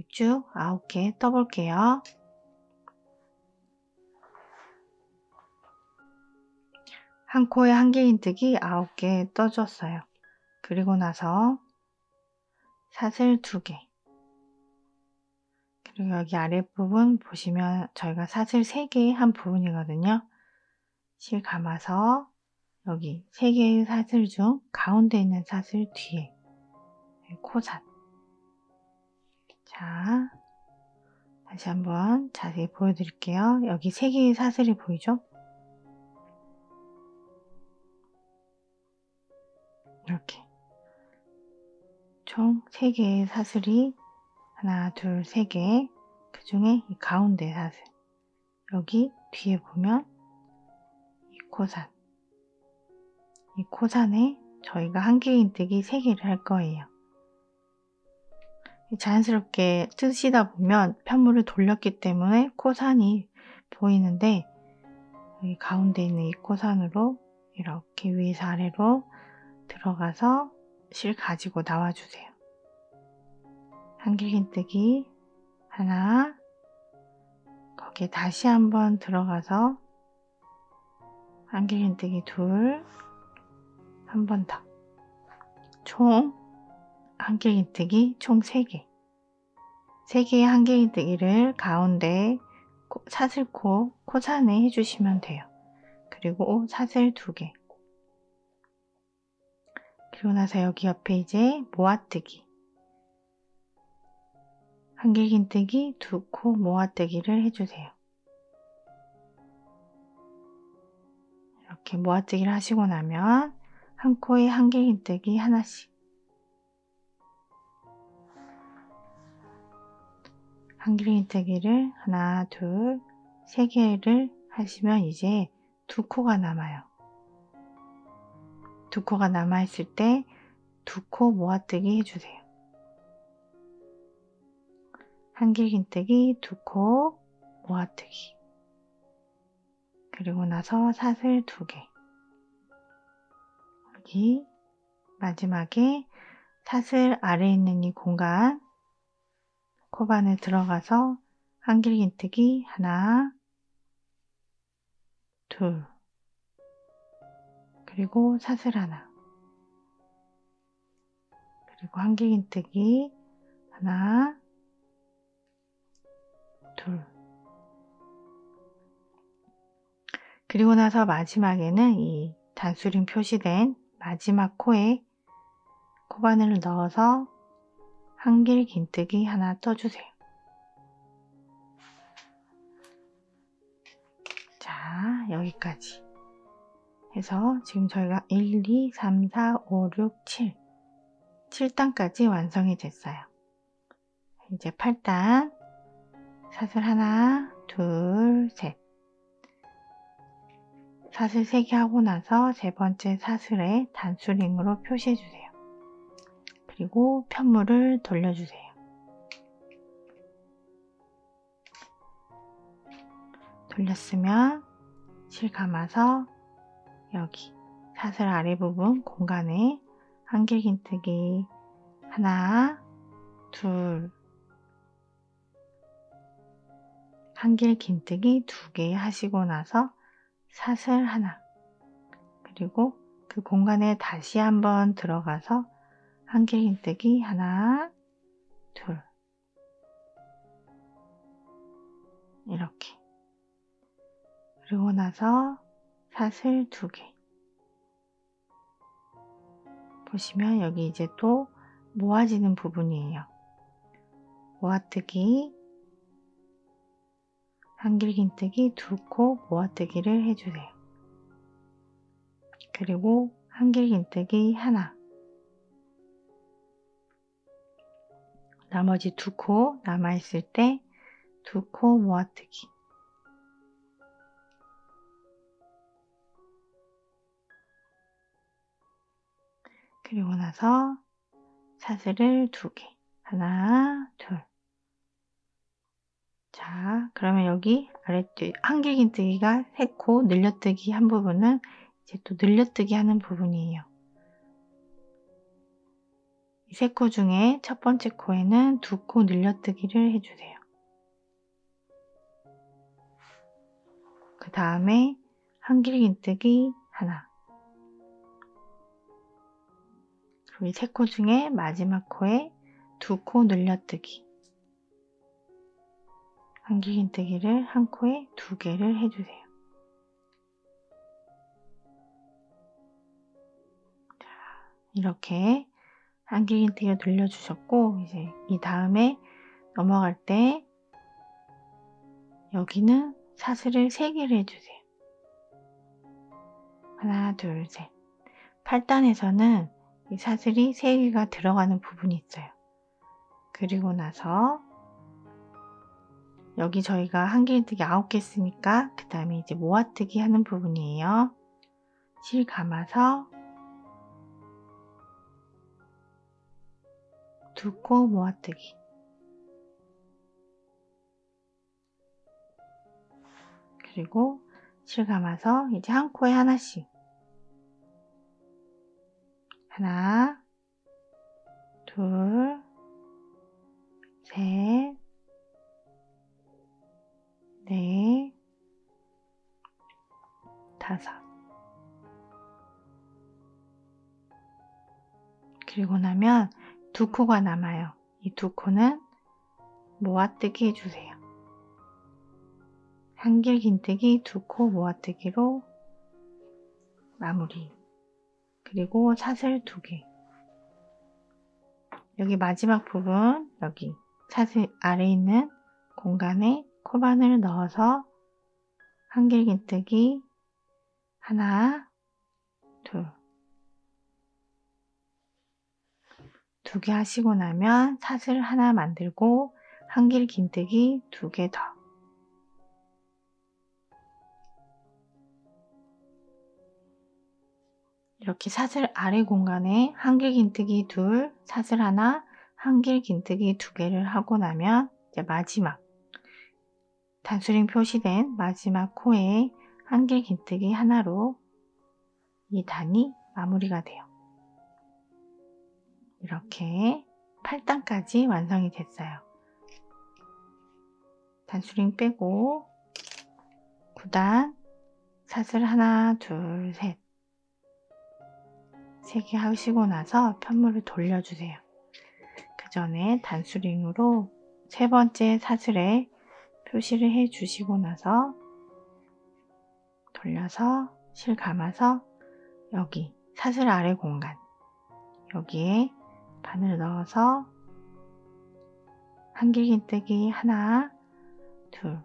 쭉 9개 떠볼게요. 한 코에 한길긴뜨기 9개 떠줬어요. 그리고 나서 사슬 2개, 그리고 여기 아랫부분 보시면 저희가 사슬 3개 한 부분이거든요. 실 감아서 여기 3개의 사슬 중 가운데 있는 사슬 뒤에 코산, 자 다시 한번 자세히 보여드릴게요. 여기 3개의 사슬이 보이죠? 이렇게 총 3개의 사슬이 하나, 둘, 3개, 그 중에 이 가운데 사슬, 여기 뒤에 보면 이 코산, 이 코산에 저희가 한길긴뜨기 3개를 할 거예요. 자연스럽게 뜨시다 보면 편물을 돌렸기 때문에 코산이 보이는데 여기 가운데 있는 이 코산으로 이렇게 위에서 아래로 들어가서 실 가지고 나와주세요. 한길긴뜨기 하나, 거기에 다시 한번 들어가서 한길긴뜨기 둘, 한 번 더. 총 한길긴뜨기 총 3개. 3개의 한길긴뜨기를 가운데 사슬코 코산에 해주시면 돼요. 그리고 사슬 2개. 그리고 나서 여기 옆에 이제 모아뜨기. 한길긴뜨기 2코 모아뜨기를 해주세요. 이렇게 모아뜨기를 하시고 나면 한 코에 한길긴뜨기 하나씩. 한길긴뜨기를 하나, 둘, 3개를 하시면 이제 2코가 남아요. 2코가 남아있을 때 2코 모아뜨기 해주세요. 한길긴뜨기 2코 모아뜨기. 그리고 나서 사슬 2개. 여기 마지막에 사슬 아래에 있는 이 공간 코반을 들어가서 한길긴뜨기 하나, 둘, 그리고 사슬 하나, 그리고 한길긴뜨기 하나, 둘. 그리고 나서 마지막에는 이 단수링 표시된 마지막 코에 코바늘을 넣어서 한길긴뜨기 하나 떠주세요. 자, 여기까지 해서 지금 저희가 1, 2, 3, 4, 5, 6, 7 7단까지 완성이 됐어요. 이제 8단 사슬 하나, 둘, 셋. 사슬 3개 하고 나서 세 번째 사슬에 단수링으로 표시해 주세요. 그리고 편물을 돌려주세요. 돌렸으면 실 감아서 여기 사슬 아래 부분 공간에 한길긴뜨기 하나, 둘, 한길긴뜨기 2개 하시고 나서 사슬 하나, 그리고 그 공간에 다시 한번 들어가서 한길긴뜨기 하나, 둘, 이렇게. 그리고 나서 사슬 2개. 보시면 여기 이제 또 모아지는 부분이에요. 모아뜨기, 한길긴뜨기 2코 모아뜨기를 해주세요. 그리고 한길긴뜨기 하나, 나머지 2코 남아있을 때 2코 모아뜨기, 그리고 나서 사슬을 2개, 하나, 둘. 자, 그러면 여기 아랫뒤 한길긴뜨기가 3코 늘려뜨기 한 부분은 이제 또 늘려뜨기 하는 부분이에요. 이 3코 중에 첫 번째 코에는 2코 늘려뜨기를 해주세요. 그 다음에 한길긴뜨기 하나, 그리고 이 3코 중에 마지막 코에 2코 늘려뜨기, 한길긴뜨기를 한 코에 2개를 해주세요. 자, 이렇게 한길긴뜨기를 늘려주셨고, 이제 이 다음에 넘어갈 때 여기는 사슬을 3개를 해주세요. 하나, 둘, 셋. 8단에서는 이 사슬이 3개가 들어가는 부분이 있어요. 그리고 나서 여기 저희가 한길뜨기 9개 쓰니까 그 다음에 이제 모아뜨기 하는 부분이에요. 실 감아서 두 코 모아뜨기. 그리고 실 감아서 이제 한 코에 하나씩. 하나, 둘, 셋, 넷, 다섯. 그리고 나면 두 코가 남아요. 이 두 코는 모아뜨기 해주세요. 한길 긴뜨기 두 코 모아뜨기로 마무리. 그리고 사슬 두 개. 여기 마지막 부분, 여기 사슬 아래 있는 공간에 코바늘을 넣어서 한길 긴뜨기 하나, 둘. 두 개 하시고 나면 사슬 하나 만들고 한길 긴뜨기 두 개 더. 이렇게 사슬 아래 공간에 한길 긴뜨기 둘, 사슬 하나, 한길 긴뜨기 두 개를 하고 나면 이제 마지막 단수링 표시된 마지막 코에 한길 긴뜨기 하나로 이 단이 마무리가 돼요. 이렇게 8단까지 완성이 됐어요. 단수링 빼고 9단 사슬 하나, 둘, 셋. 3개 하시고 나서 편물을 돌려주세요. 그 전에 단수링으로 세 번째 사슬에 표시를 해 주시고 나서 돌려서 실 감아서 여기 사슬 아래 공간 여기에 바늘 넣어서 한길 긴뜨기 하나, 둘,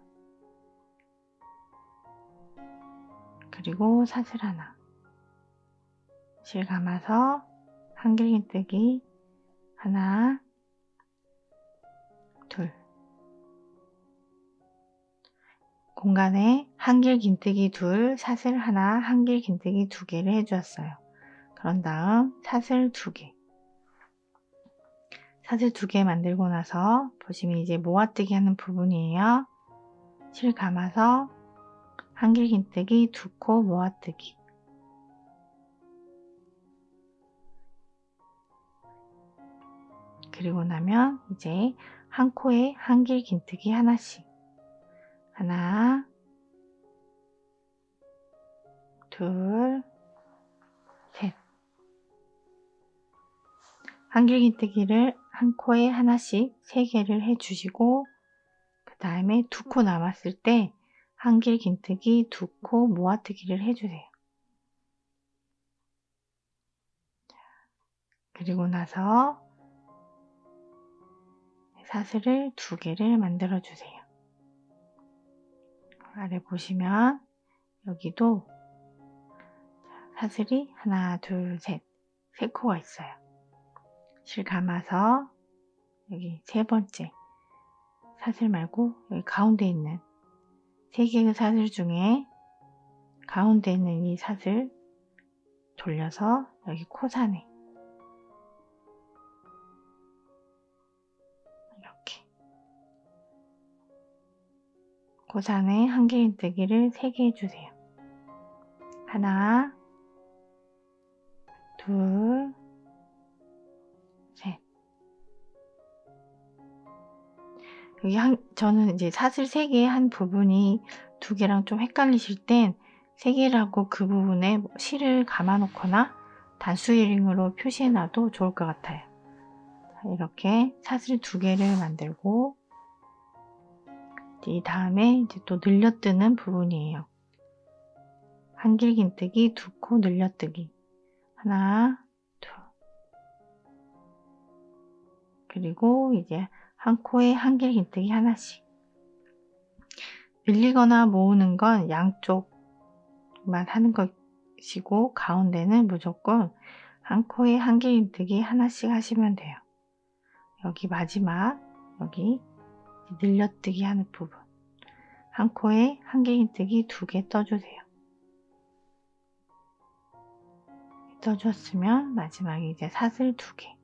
그리고 사슬 하나, 실 감아서 한길 긴뜨기 하나, 둘, 공간에 한길 긴뜨기 둘, 사슬 하나, 한길 긴뜨기 두 개를 해주었어요. 그런 다음 사슬 두 개, 사슬 두 개 만들고 나서 보시면 이제 모아뜨기 하는 부분이에요. 실 감아서 한길 긴뜨기 두 코 모아뜨기. 그리고 나면 이제 한 코에 한길 긴뜨기 하나씩. 하나, 둘, 셋. 한길 긴뜨기를 한 코에 하나씩 3개를 해주시고 그 다음에 두 코 남았을 때 한길 긴뜨기 두 코 모아뜨기를 해주세요. 그리고 나서 사슬을 2개를 만들어 주세요. 아래 보시면 여기도 사슬이 하나, 둘, 셋, 3코가 있어요. 실 감아서 여기 세 번째 사슬 말고 여기 가운데 있는 3개의 사슬 중에 가운데 있는 이 사슬 돌려서 여기 코산에 이렇게 코산에 한길 긴뜨기를 3개 해주세요. 하나, 둘, 셋. 여기 저는 이제 사슬 3개 한 부분이 2개랑 좀 헷갈리실 땐 3개를 하고 그 부분에 실을 감아 놓거나 단수이링으로 표시해 놔도 좋을 것 같아요. 이렇게 사슬 2개를 만들고 이 다음에 이제 또 늘려뜨는 부분이에요. 한길 긴뜨기 2코 늘려뜨기 하나, 둘. 그리고 이제 한 코에 한길 긴뜨기 하나씩. 늘리거나 모으는 건 양쪽만 하는 것이고 가운데는 무조건 한 코에 한길 긴뜨기 하나씩 하시면 돼요. 여기 마지막 여기 늘려뜨기 하는 부분 한 코에 한길 긴뜨기 2개 떠주세요. 떠줬으면 마지막에 이제 사슬 2개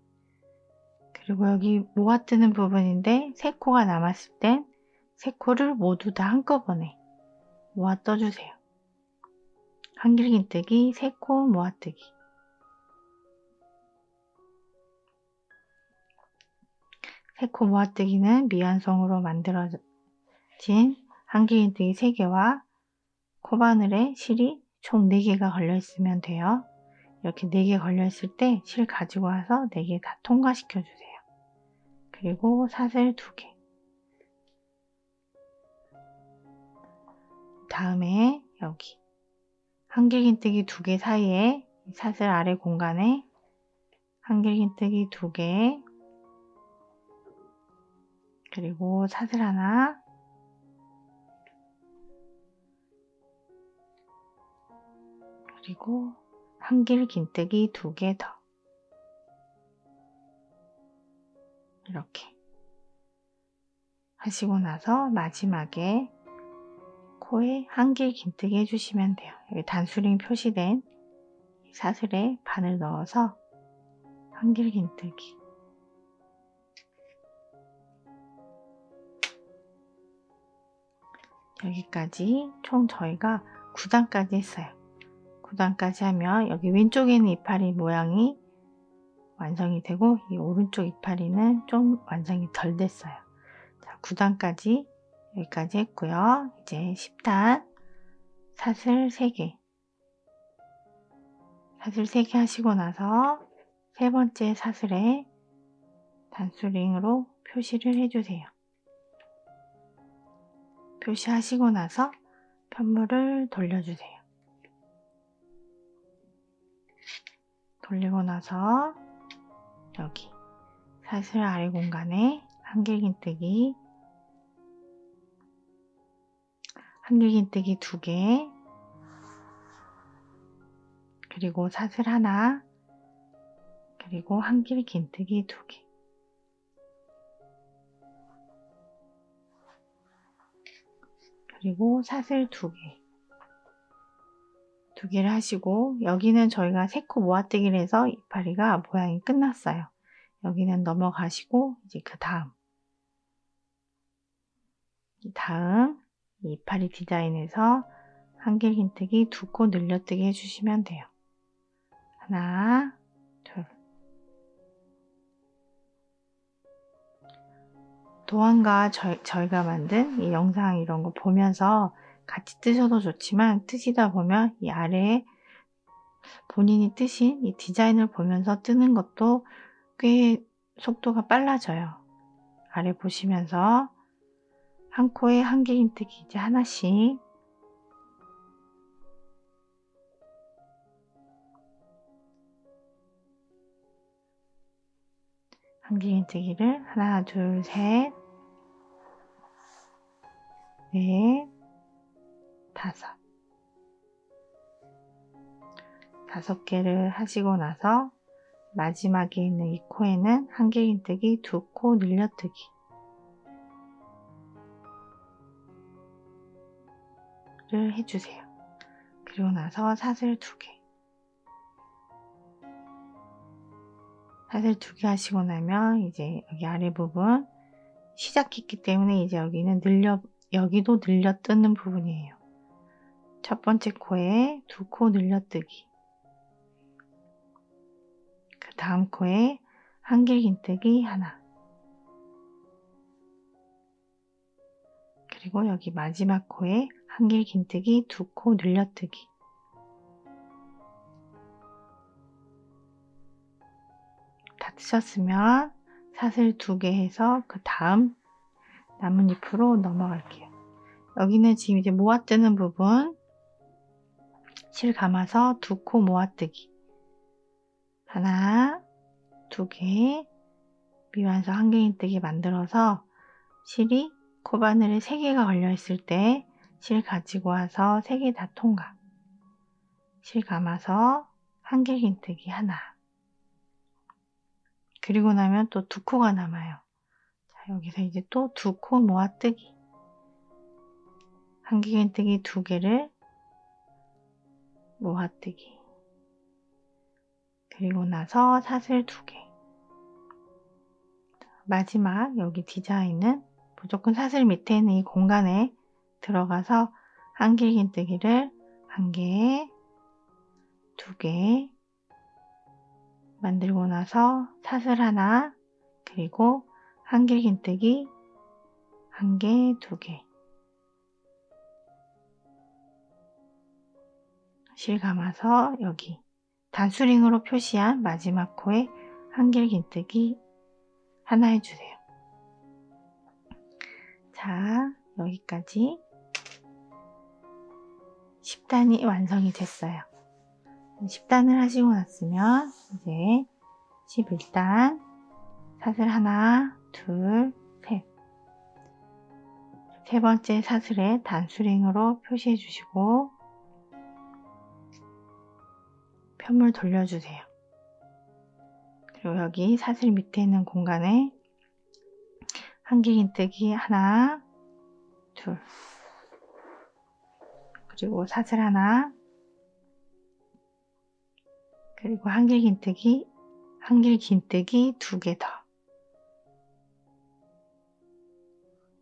그리고 여기 모아뜨는 부분인데 세 코가 남았을 땐 세 코를 모두 다 한꺼번에 모아 떠주세요. 한길긴뜨기, 세 코 모아뜨기. 세 코 모아뜨기는 미완성으로 만들어진 한길긴뜨기 3개와 코바늘에 실이 총 4개가 걸려 있으면 돼요. 이렇게 4개 걸려 있을 때 실 가지고 와서 4개 다 통과시켜 주세요. 그리고 사슬 2개. 다음에 여기 한길긴뜨기 2개 사이에 사슬 아래 공간에 한길긴뜨기 2개, 그리고 사슬 하나, 그리고 한길긴뜨기 2개 더. 이렇게 하시고 나서 마지막에 코에 한길긴뜨기 해주시면 돼요. 여기 단수링 표시된 사슬에 바늘 넣어서 한길긴뜨기. 여기까지 총 저희가 9단까지 했어요. 9단까지 하면 여기 왼쪽에 있는 이파리 모양이 완성이 되고 이 오른쪽 이파리는 좀 완성이 덜 됐어요. 자, 9단까지 여기까지 했고요. 이제 10단 사슬 3개, 사슬 3개 하시고 나서 세 번째 사슬에 단수링으로 표시를 해주세요. 표시하시고 나서 편물을 돌려주세요. 돌리고 나서 여기 사슬 아래 공간에 한길긴뜨기 2개, 그리고 사슬 하나, 그리고 한길긴뜨기 2개. 그리고 사슬 2개. 2개를 하시고 여기는 저희가 3코 모아뜨기를 해서 이파리가 모양이 끝났어요. 여기는 넘어가시고 이제 그 다음 이파리 디자인에서 한길긴뜨기 2코 늘려뜨기 해주시면 돼요. 하나, 둘. 도안과 저희가 만든 이 영상 이런 거 보면서 같이 뜨셔도 좋지만 뜨시다 보면 이 아래에 본인이 뜨신 이 디자인을 보면서 뜨는 것도 꽤 속도가 빨라져요. 아래 보시면서 한 코에 한길긴뜨기 이제 하나씩 한길긴뜨기를 하나, 둘, 셋, 넷, 다섯. 5개를 하시고 나서 마지막에 있는 이 코에는 한길긴뜨기 2코 늘려뜨기. 를 해주세요. 그리고 나서 사슬 2개. 사슬 2개 하시고 나면 이제 여기 아래 부분 시작했기 때문에 이제 여기도 늘려 뜨는 부분이에요. 첫 번째 코에 2코 늘려뜨기. 그 다음 코에 한길긴뜨기 하나. 그리고 여기 마지막 코에 한길긴뜨기 2코 늘려뜨기. 다 뜨셨으면 사슬 2개 해서 그 다음 나뭇잎으로 넘어갈게요. 여기는 지금 이제 모아뜨는 부분 실 감아서 2코 모아뜨기. 하나, 2개, 미완성 한길긴뜨기 만들어서 실이 코바늘에 3개가 걸려 있을 때 실 가지고 와서 3개 다 통과. 실 감아서 한길긴뜨기 하나. 그리고 나면 또 2코가 남아요. 자, 여기서 이제 또 2코 모아뜨기. 한길긴뜨기 2개를 모아뜨기. 그리고 나서 사슬 2개. 마지막 여기 디자인은 무조건 사슬 밑에 있는 이 공간에 들어가서 한길긴뜨기를 1개, 2개 만들고 나서 사슬 하나, 그리고 한길긴뜨기 1개, 2개 실 감아서 여기 단수링으로 표시한 마지막 코에 한길긴뜨기 하나 해주세요. 자, 여기까지 10단이 완성이 됐어요. 10단을 하시고 났으면 이제 11단 사슬 하나, 둘, 셋. 세 번째 사슬에 단수링으로 표시해 주시고 편물 돌려주세요. 그리고 여기 사슬 밑에 있는 공간에 한길긴뜨기 하나, 둘, 그리고 사슬 하나, 그리고 한길긴뜨기 2개 더,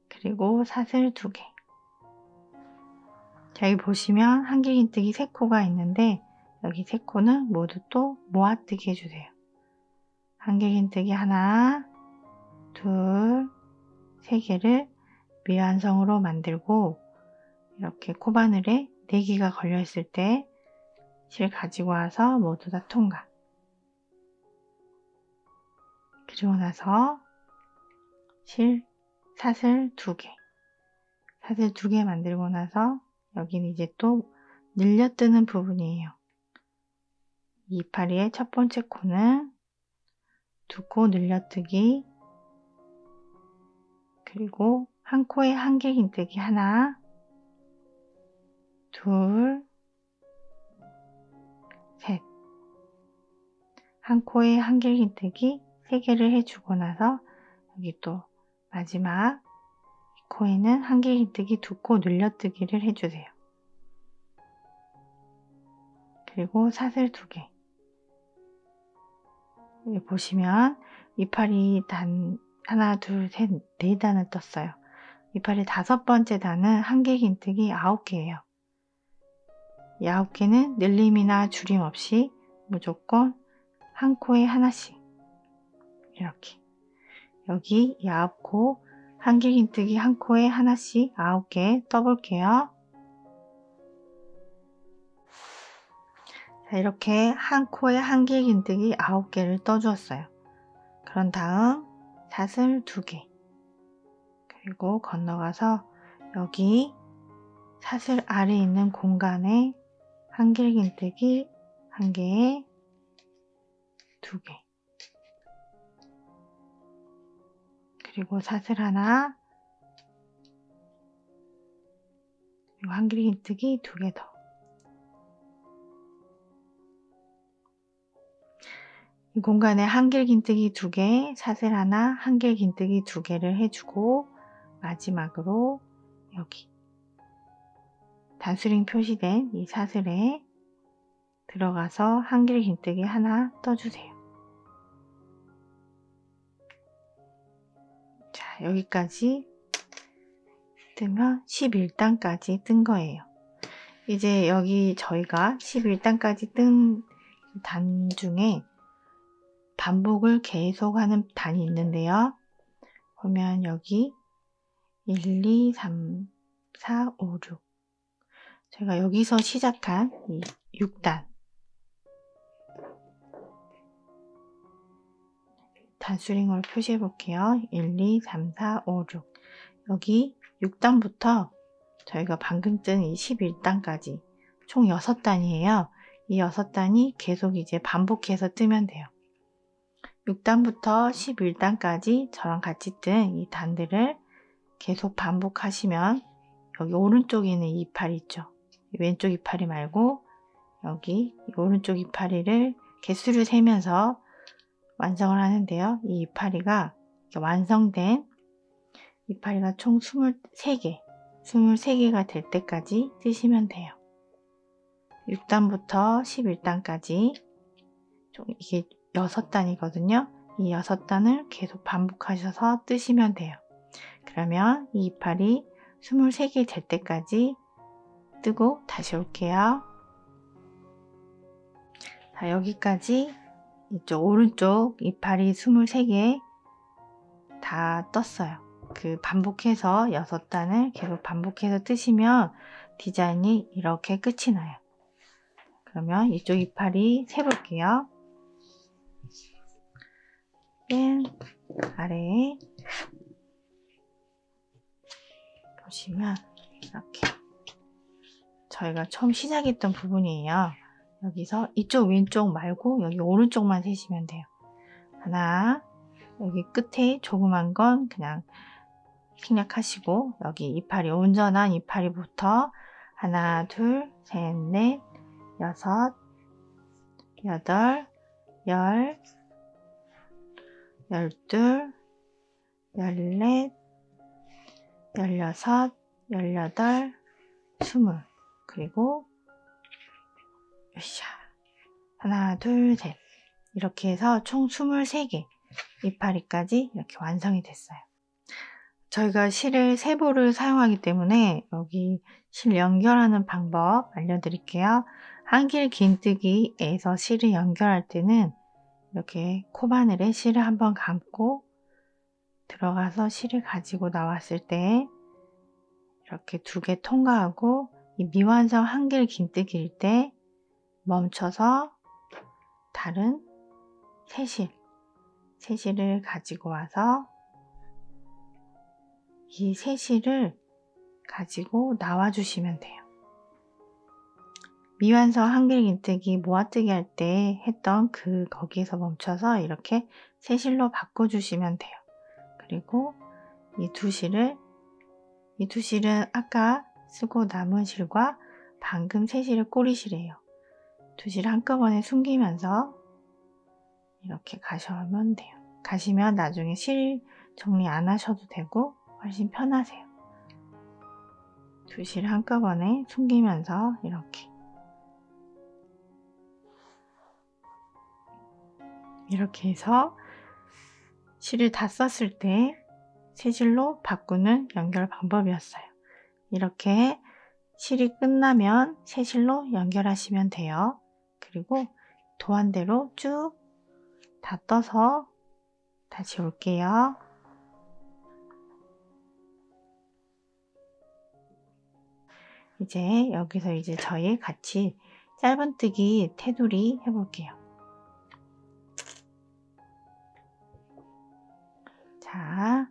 그리고 사슬 2개. 자, 여기 보시면 한길긴뜨기 3코가 있는데 여기 3코는 모두 또 모아뜨기 해주세요. 한길긴뜨기 하나, 둘, 3개를 미완성으로 만들고 이렇게 코바늘에 4개가 걸려 있을 때 실 가지고 와서 모두 다 통과. 그리고 나서 사슬 2개, 사슬 2개 만들고 나서 여기는 이제 또 늘려뜨는 부분이에요. 이파리의 첫 번째 코는 2코 늘려뜨기, 그리고 한 코에 한길긴뜨기 하나, 둘, 셋. 한 코에 한길긴뜨기 3개를 해주고 나서 여기 또 마지막 이 코에는 한길긴뜨기 2코 늘려뜨기를 해주세요. 그리고 사슬 2개. 여기 보시면 이파리 단 하나, 둘, 셋, 4단을 떴어요. 이파리 5번째 단은 한길긴뜨기 9개예요. 이 9개는 늘림이나 줄임 없이 무조건 한 코에 하나씩 이렇게 여기 이 9코 한길긴뜨기 한 코에 하나씩 9개 떠볼게요. 자, 이렇게 한 코에 한길긴뜨기 9개를 떠주었어요. 그런 다음 사슬 2개, 그리고 건너가서 여기 사슬 아래에 있는 공간에 한길긴뜨기 1개에 2개, 그리고 사슬 하나, 그리고 한길긴뜨기 2개 더. 이 공간에 한길긴뜨기 2개, 사슬 하나, 한길긴뜨기 2개를 해주고 마지막으로 여기 단수링 표시된 이 사슬에 들어가서 한길긴뜨기 하나 떠주세요. 자, 여기까지 뜨면 11단까지 뜬 거예요. 이제 여기 저희가 11단까지 뜬 단 중에 반복을 계속하는 단이 있는데요. 보면 여기 1, 2, 3, 4, 5, 6. 제가 여기서 시작한 이 6단. 단수링으로 표시해 볼게요. 1, 2, 3, 4, 5, 6. 여기 6단부터 저희가 방금 뜬 이 11단까지 총 6단이에요. 이 6단이 계속 이제 반복해서 뜨면 돼요. 6단부터 11단까지 저랑 같이 뜬 이 단들을 계속 반복하시면 여기 오른쪽에 있는 이 이파리 있죠. 왼쪽 이파리 말고 여기 오른쪽 이파리를 개수를 세면서 완성을 하는데요. 이 이파리가 완성된 이파리가 총 23개가 될 때까지 뜨시면 돼요. 6단부터 11단까지 총 이게 6단이거든요. 이 6단을 계속 반복하셔서 뜨시면 돼요. 그러면 이 이파리 23개 될 때까지 뜨고 다시 올게요. 자, 여기까지 이쪽 오른쪽 이파리 23개 다 떴어요. 그 반복해서 6단을 계속 반복해서 뜨시면 디자인이 이렇게 끝이 나요. 그러면 이쪽 이파리 세볼게요. 맨 아래에 보시면 이렇게 저희가 처음 시작했던 부분이에요. 여기서 이쪽 왼쪽 말고 여기 오른쪽만 세시면 돼요. 하나, 여기 끝에 조그만 건 그냥 생략하시고 여기 이파리 온전한 이파리부터 하나, 둘, 셋, 넷, 여섯, 여덟, 열, 열둘, 열넷, 열여섯, 열여덟, 20 그리고 으쌰 하나, 둘, 셋 이렇게 해서 총 23개 이파리까지 이렇게 완성이 됐어요. 저희가 실을 3볼을 사용하기 때문에 여기 실 연결하는 방법 알려드릴게요. 한길 긴뜨기에서 실을 연결할 때는 이렇게 코바늘에 실을 한번 감고 들어가서 실을 가지고 나왔을 때 이렇게 2개 통과하고 이 미완성 한길 긴뜨기일 때 멈춰서 다른 새실을 가지고 와서 이 새실을 가지고 나와 주시면 돼요. 미완성 한길 긴뜨기 모아뜨기 할 때 했던 거기에서 멈춰서 이렇게 새실로 바꿔 주시면 돼요. 그리고 이 두 실은 아까 쓰고 남은 실과 방금 새실을 꼬리실이에요. 두 실 한꺼번에 숨기면서 이렇게 가셔면 돼요. 가시면 나중에 실 정리 안 하셔도 되고 훨씬 편하세요. 두 실 한꺼번에 숨기면서 이렇게 해서 실을 다 썼을 때 새실로 바꾸는 연결 방법이었어요. 이렇게 실이 끝나면 새실로 연결하시면 돼요. 그리고 도안대로 쭉 다 떠서 다시 올게요. 이제 여기서 저희 같이 짧은뜨기 테두리 해볼게요. 자,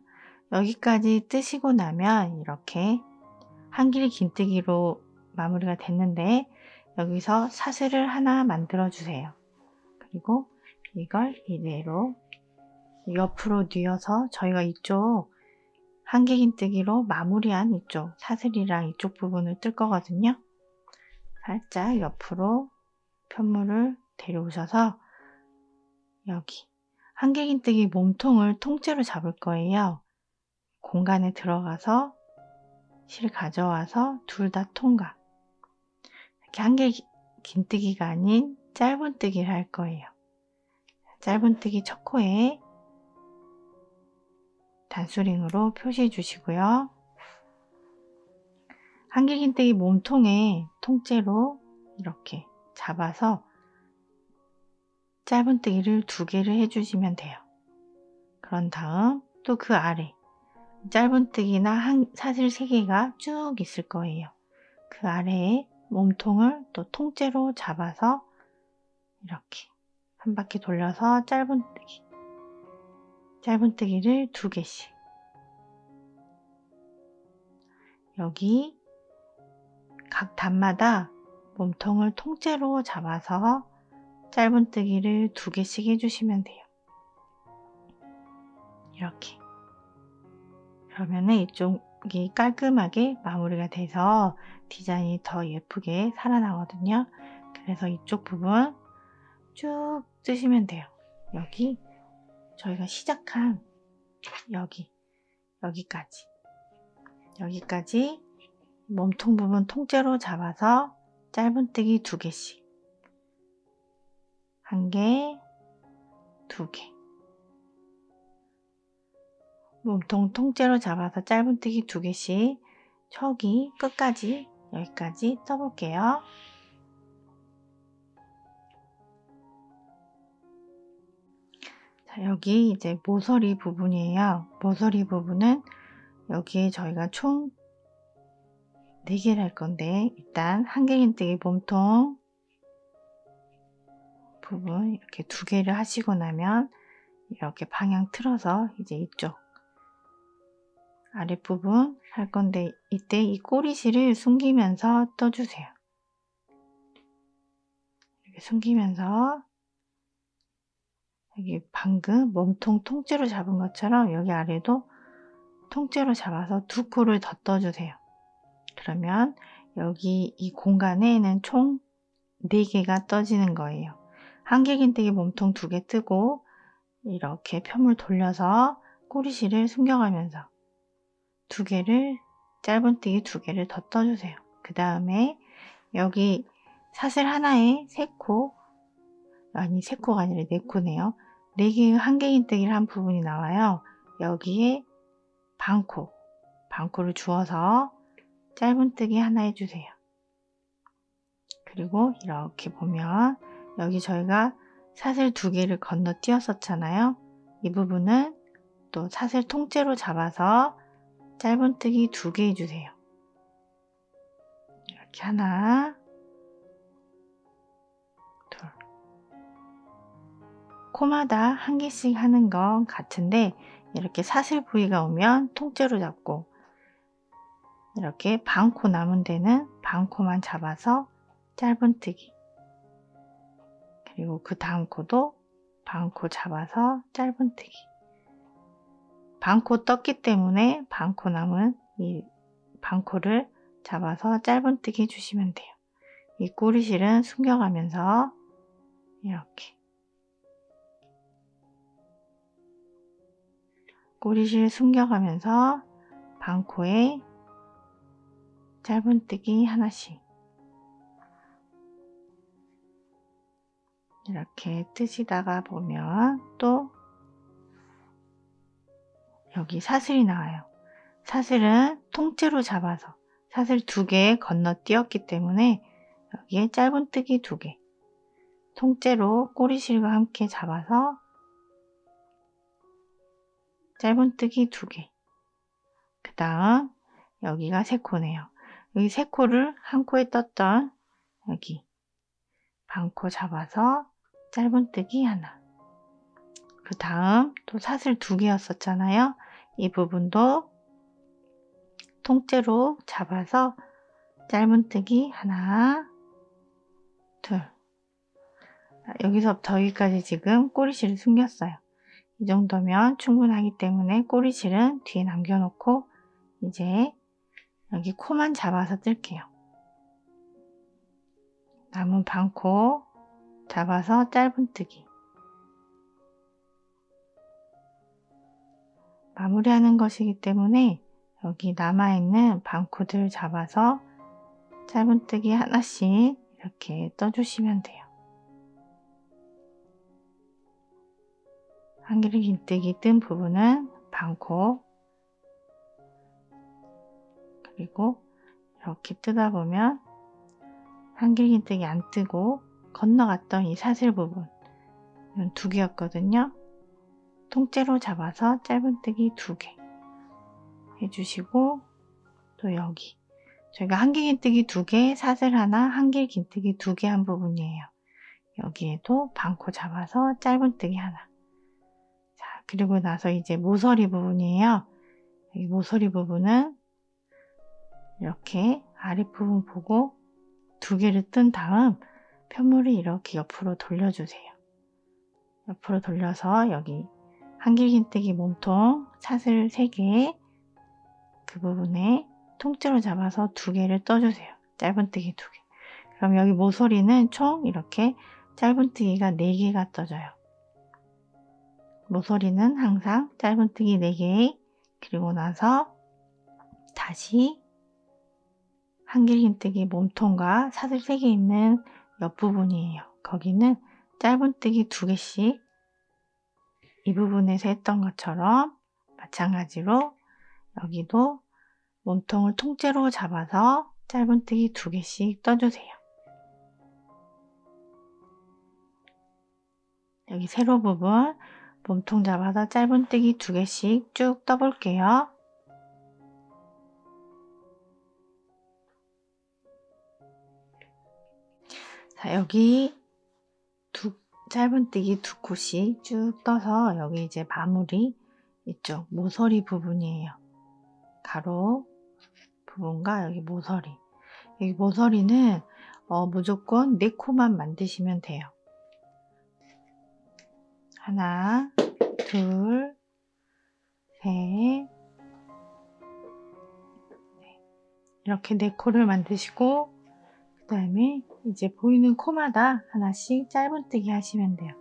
여기까지 뜨시고 나면 이렇게 한길 긴뜨기로 마무리가 됐는데 여기서 사슬을 하나 만들어 주세요. 그리고 이걸 이대로 옆으로 뉘어서 저희가 이쪽 한길 긴뜨기로 마무리한 이쪽 사슬이랑 이쪽 부분을 뜰 거거든요. 살짝 옆으로 편물을 데려오셔서 여기 한길 긴뜨기 몸통을 통째로 잡을 거예요. 공간에 들어가서 실 가져와서 둘 다 통과. 이렇게 한길 긴뜨기가 아닌 짧은뜨기를 할 거예요. 짧은뜨기 첫 코에 단수링으로 표시해 주시고요. 한길 긴뜨기 몸통에 통째로 이렇게 잡아서 짧은뜨기를 2개를 해주시면 돼요. 그런 다음 또 그 아래 짧은뜨기나 사슬 3개가 쭉 있을 거예요. 그 아래에 몸통을 또 통째로 잡아서 이렇게 한 바퀴 돌려서 짧은뜨기를 2개씩 여기 각 단마다 몸통을 통째로 잡아서 짧은뜨기를 2개씩 해주시면 돼요. 이렇게 그러면은 이쪽이 깔끔하게 마무리가 돼서 디자인이 더 예쁘게 살아나거든요. 그래서 이쪽 부분 쭉 뜨시면 돼요. 여기 저희가 시작한 여기까지 몸통 부분 통째로 잡아서 짧은뜨기 2개씩 1개, 2개 몸통 통째로 잡아서 짧은뜨기 2개씩 저기 끝까지 여기까지 떠볼게요. 자, 여기 이제 모서리 부분이에요. 모서리 부분은 여기에 저희가 총 4개를 할 건데, 일단 한길긴뜨기 몸통 부분 이렇게 2개를 하시고 나면 이렇게 방향 틀어서 이제 이쪽 아랫부분 할 건데, 이때 이 꼬리실을 숨기면서 떠주세요. 이렇게 숨기면서 여기 방금 몸통 통째로 잡은 것처럼 여기 아래도 통째로 잡아서 2코를 더 떠주세요. 그러면 여기 이 공간에는 총 4개가 떠지는 거예요. 한길긴뜨기 몸통 2개 뜨고 이렇게 편물 돌려서 꼬리실을 숨겨가면서 2개를 짧은뜨기 2개를 더 떠주세요. 그 다음에 여기 사슬 하나에 3코, 아니 3코가 아니라 4코네요. 4개의 한길긴뜨기를 한 부분이 나와요. 여기에 반코를 주어서 짧은뜨기 하나 해주세요. 그리고 이렇게 보면 여기 저희가 사슬 2개를 건너뛰었었잖아요. 이 부분은 또 사슬 통째로 잡아서 짧은뜨기 2개 해주세요. 이렇게 하나, 둘. 코마다 1개씩 하는 건 같은데 이렇게 사슬 부위가 오면 통째로 잡고, 이렇게 반코 남은 데는 반코만 잡아서 짧은뜨기, 그리고 그 다음 코도 반코 잡아서 짧은뜨기. 반코 떴기 때문에 반코 남은 이 반코를 잡아서 짧은뜨기 해주시면 돼요. 이 꼬리실은 숨겨가면서 이렇게 꼬리실 숨겨가면서 반코에 짧은뜨기 하나씩 이렇게 뜨시다가 보면 또 여기 사슬이 나와요. 사슬은 통째로 잡아서 사슬 2개 건너뛰었기 때문에 여기에 짧은뜨기 2개, 통째로 꼬리실과 함께 잡아서 짧은뜨기 2개. 그 다음 여기가 3코네요. 여기 3코를 한 코에 떴던 여기 반코 잡아서 짧은뜨기 하나. 그 다음 또 사슬 2개였었잖아요. 이 부분도 통째로 잡아서 짧은뜨기 하나, 둘. 여기서부터 여기까지 지금 꼬리실을 숨겼어요. 이 정도면 충분하기 때문에 꼬리실은 뒤에 남겨놓고 이제 여기 코만 잡아서 뜰게요. 남은 반코 잡아서 짧은뜨기. 마무리하는 것이기 때문에 여기 남아있는 반코들 잡아서 짧은뜨기 하나씩 이렇게 떠주시면 돼요. 한길긴뜨기 뜬 부분은 반코, 그리고 이렇게 뜨다 보면 한길긴뜨기 안 뜨고 건너갔던 이 사슬 부분, 이건 2개였거든요. 통째로 잡아서 짧은뜨기 2개 해주시고, 또 여기 저희가 한길긴뜨기 2개, 사슬 하나, 한길긴뜨기 2개 한 부분이에요. 여기에도 반코 잡아서 짧은뜨기 하나. 자, 그리고 나서 이제 모서리 부분이에요. 여기 모서리 부분은 이렇게 아랫부분 보고 2개를 뜬 다음 편물을 이렇게 옆으로 돌려주세요. 옆으로 돌려서 여기 한길긴뜨기 몸통 사슬 3개, 그 부분에 통째로 잡아서 2개를 떠주세요. 짧은뜨기 2개. 그럼 여기 모서리는 총 이렇게 짧은뜨기가 4개가 떠져요. 모서리는 항상 짧은뜨기 4개, 그리고 나서 다시 한길긴뜨기 몸통과 사슬 3개 있는 옆부분이에요. 거기는 짧은뜨기 2개씩 이 부분에서 했던 것처럼 마찬가지로 여기도 몸통을 통째로 잡아서 짧은뜨기 2개씩 떠주세요. 여기 세로 부분 몸통 잡아서 짧은뜨기 2개씩 쭉 떠볼게요. 자, 여기 짧은뜨기 2코씩 쭉 떠서 여기 이제 마무리 이쪽 모서리 부분이에요. 가로 부분과 여기 모서리. 여기 모서리는 무조건 4코만 만드시면 돼요. 하나, 둘, 셋, 이렇게 4코를 만드시고 그 다음에 이제 보이는 코마다 하나씩 짧은뜨기 하시면 돼요.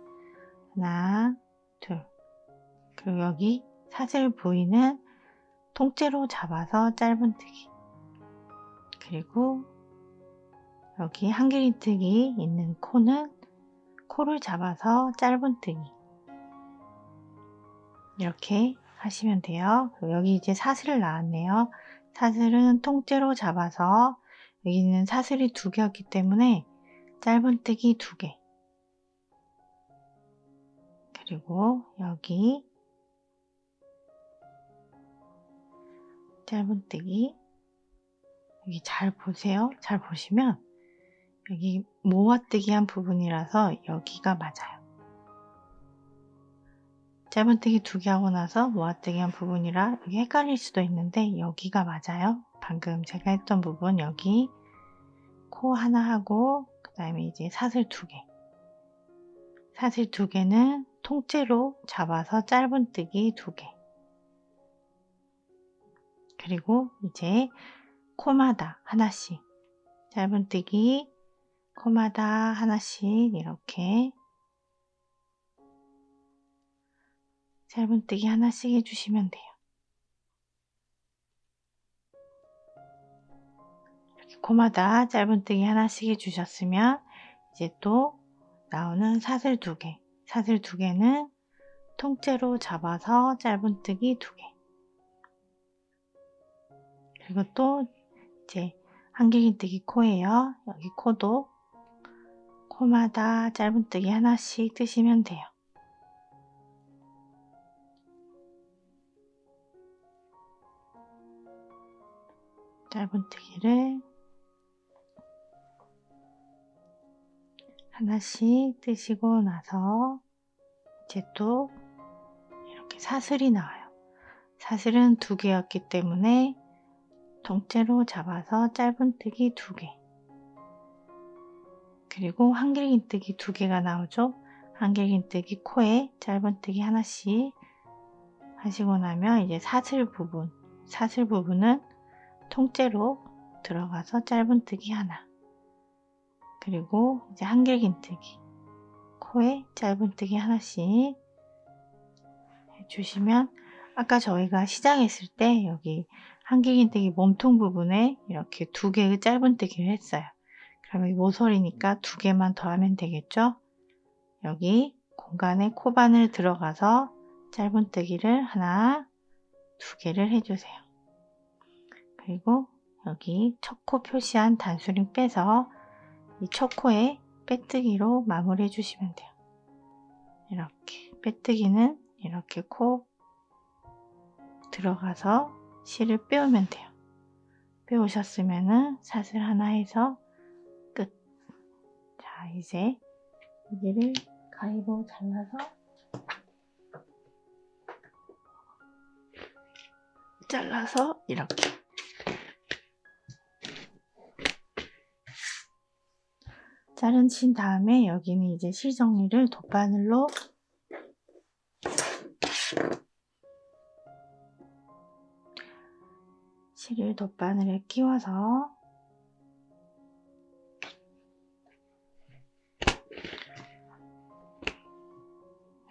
하나, 둘. 그리고 여기 사슬 부위는 통째로 잡아서 짧은뜨기. 그리고 여기 한길이뜨기 있는 코는 코를 잡아서 짧은뜨기. 이렇게 하시면 돼요. 그리고 여기 이제 사슬 나왔네요. 사슬은 통째로 잡아서 여기는 사슬이 2개였기 때문에 짧은뜨기 2개. 그리고 여기 짧은뜨기. 여기 잘 보세요. 잘 보시면 여기 모아뜨기 한 부분이라서 여기가 맞아요. 짧은뜨기 2개 하고 나서 모아뜨기 한 부분이라 여기 헷갈릴 수도 있는데 여기가 맞아요. 방금 제가 했던 부분 여기 코 하나 하고 그 다음에 이제 사슬 2개. 사슬 2개는 통째로 잡아서 짧은뜨기 2개. 그리고 이제 코마다 하나씩 짧은뜨기 코마다 하나씩 이렇게 짧은뜨기 하나씩 해주시면 돼요. 이렇게 코마다 짧은뜨기 하나씩 해주셨으면 이제 또 나오는 사슬 2개. 사슬 2개는 통째로 잡아서 짧은뜨기 2개. 그리고 또 이제 한길긴뜨기 코예요. 여기 코도 코마다 짧은뜨기 하나씩 뜨시면 돼요. 짧은뜨기를 하나씩 뜨시고 나서 이제 또 이렇게 사슬이 나와요. 사슬은 2개였기 때문에 통째로 잡아서 짧은뜨기 2개. 그리고 한길긴뜨기 2개가 나오죠. 한길긴뜨기 코에 짧은뜨기 하나씩 하시고 나면 이제 사슬 부분은 통째로 들어가서 짧은뜨기 하나. 그리고 이제 한길긴뜨기 코에 짧은뜨기 하나씩 해주시면 아까 저희가 시작했을 때 여기 한길긴뜨기 몸통 부분에 이렇게 2개의 짧은뜨기를 했어요. 그러면 모서리니까 2개만 더 하면 되겠죠? 여기 공간에 코바늘 들어가서 짧은뜨기를 하나, 2개를 해주세요. 그리고 여기 첫 코 표시한 단수링 빼서 이 첫 코에 빼뜨기로 마무리 해주시면 돼요. 이렇게 빼뜨기는 이렇게 코 들어가서 실을 빼오면 돼요. 빼오셨으면은 사슬 하나 해서 끝. 자, 이제 여기를 가위로 잘라서 이렇게 자르신 다음에 여기는 이제 실 정리를 돗바늘로 실을 돗바늘에 끼워서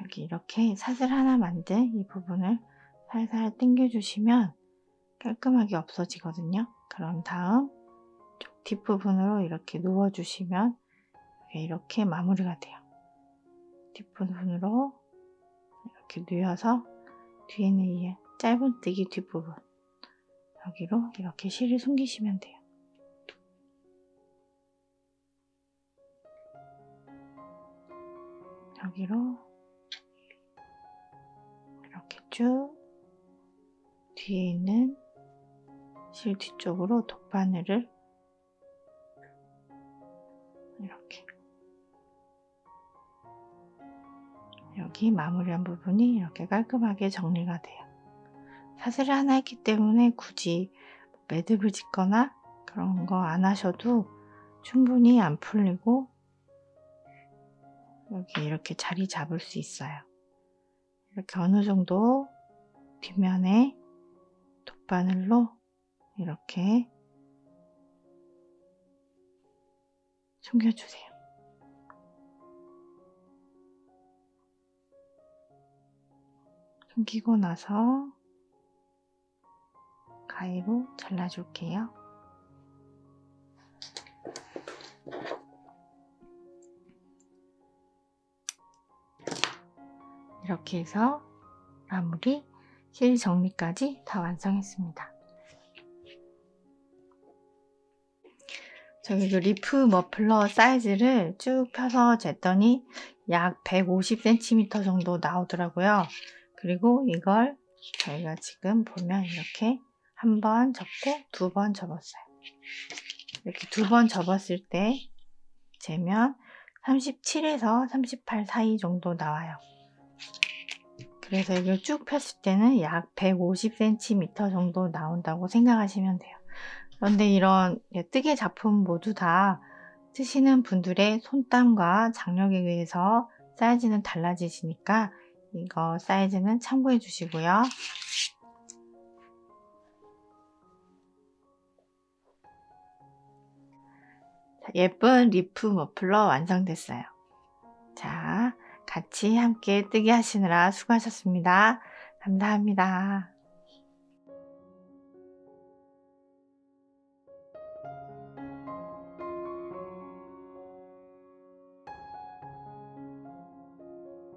여기 이렇게 사슬 하나 만든 이 부분을 살살 당겨 주시면 깔끔하게 없어지거든요. 그럼 다음 뒷부분으로 이렇게 누워 주시면 이렇게 마무리가 돼요. 뒷부분으로 이렇게 누워서 뒤에는 이 짧은뜨기 뒷부분 여기로 이렇게 실을 숨기시면 돼요. 여기로 이렇게 쭉 뒤에 있는 실 뒤쪽으로 돗바늘을 이렇게 여기 마무리한 부분이 이렇게 깔끔하게 정리가 돼요. 사슬을 하나 했기 때문에 굳이 매듭을 짓거나 그런 거 안 하셔도 충분히 안 풀리고 여기 이렇게 자리 잡을 수 있어요. 이렇게 어느 정도 뒷면에 돗바늘로 이렇게 숨겨주세요. 숨기고 나서 가위로 잘라줄게요. 이렇게 해서 마무리 실 정리까지 다 완성했습니다. 저기 그 리프 머플러 사이즈를 쭉 펴서 쟀더니 약 150cm 정도 나오더라고요. 그리고 이걸 저희가 지금 보면 이렇게 한 번 접고 두 번 접었어요. 이렇게 두 번 접었을 때 재면 37에서 38 사이 정도 나와요. 그래서 이걸 쭉 폈을 때는 약 150cm 정도 나온다고 생각하시면 돼요. 그런데 이런 뜨개 작품 모두 다 쓰시는 분들의 손땀과 장력에 의해서 사이즈는 달라지시니까 이거 사이즈는 참고해 주시고요. 예쁜 리프 머플러 완성됐어요. 자, 같이 함께 뜨개 하시느라 수고하셨습니다. 감사합니다.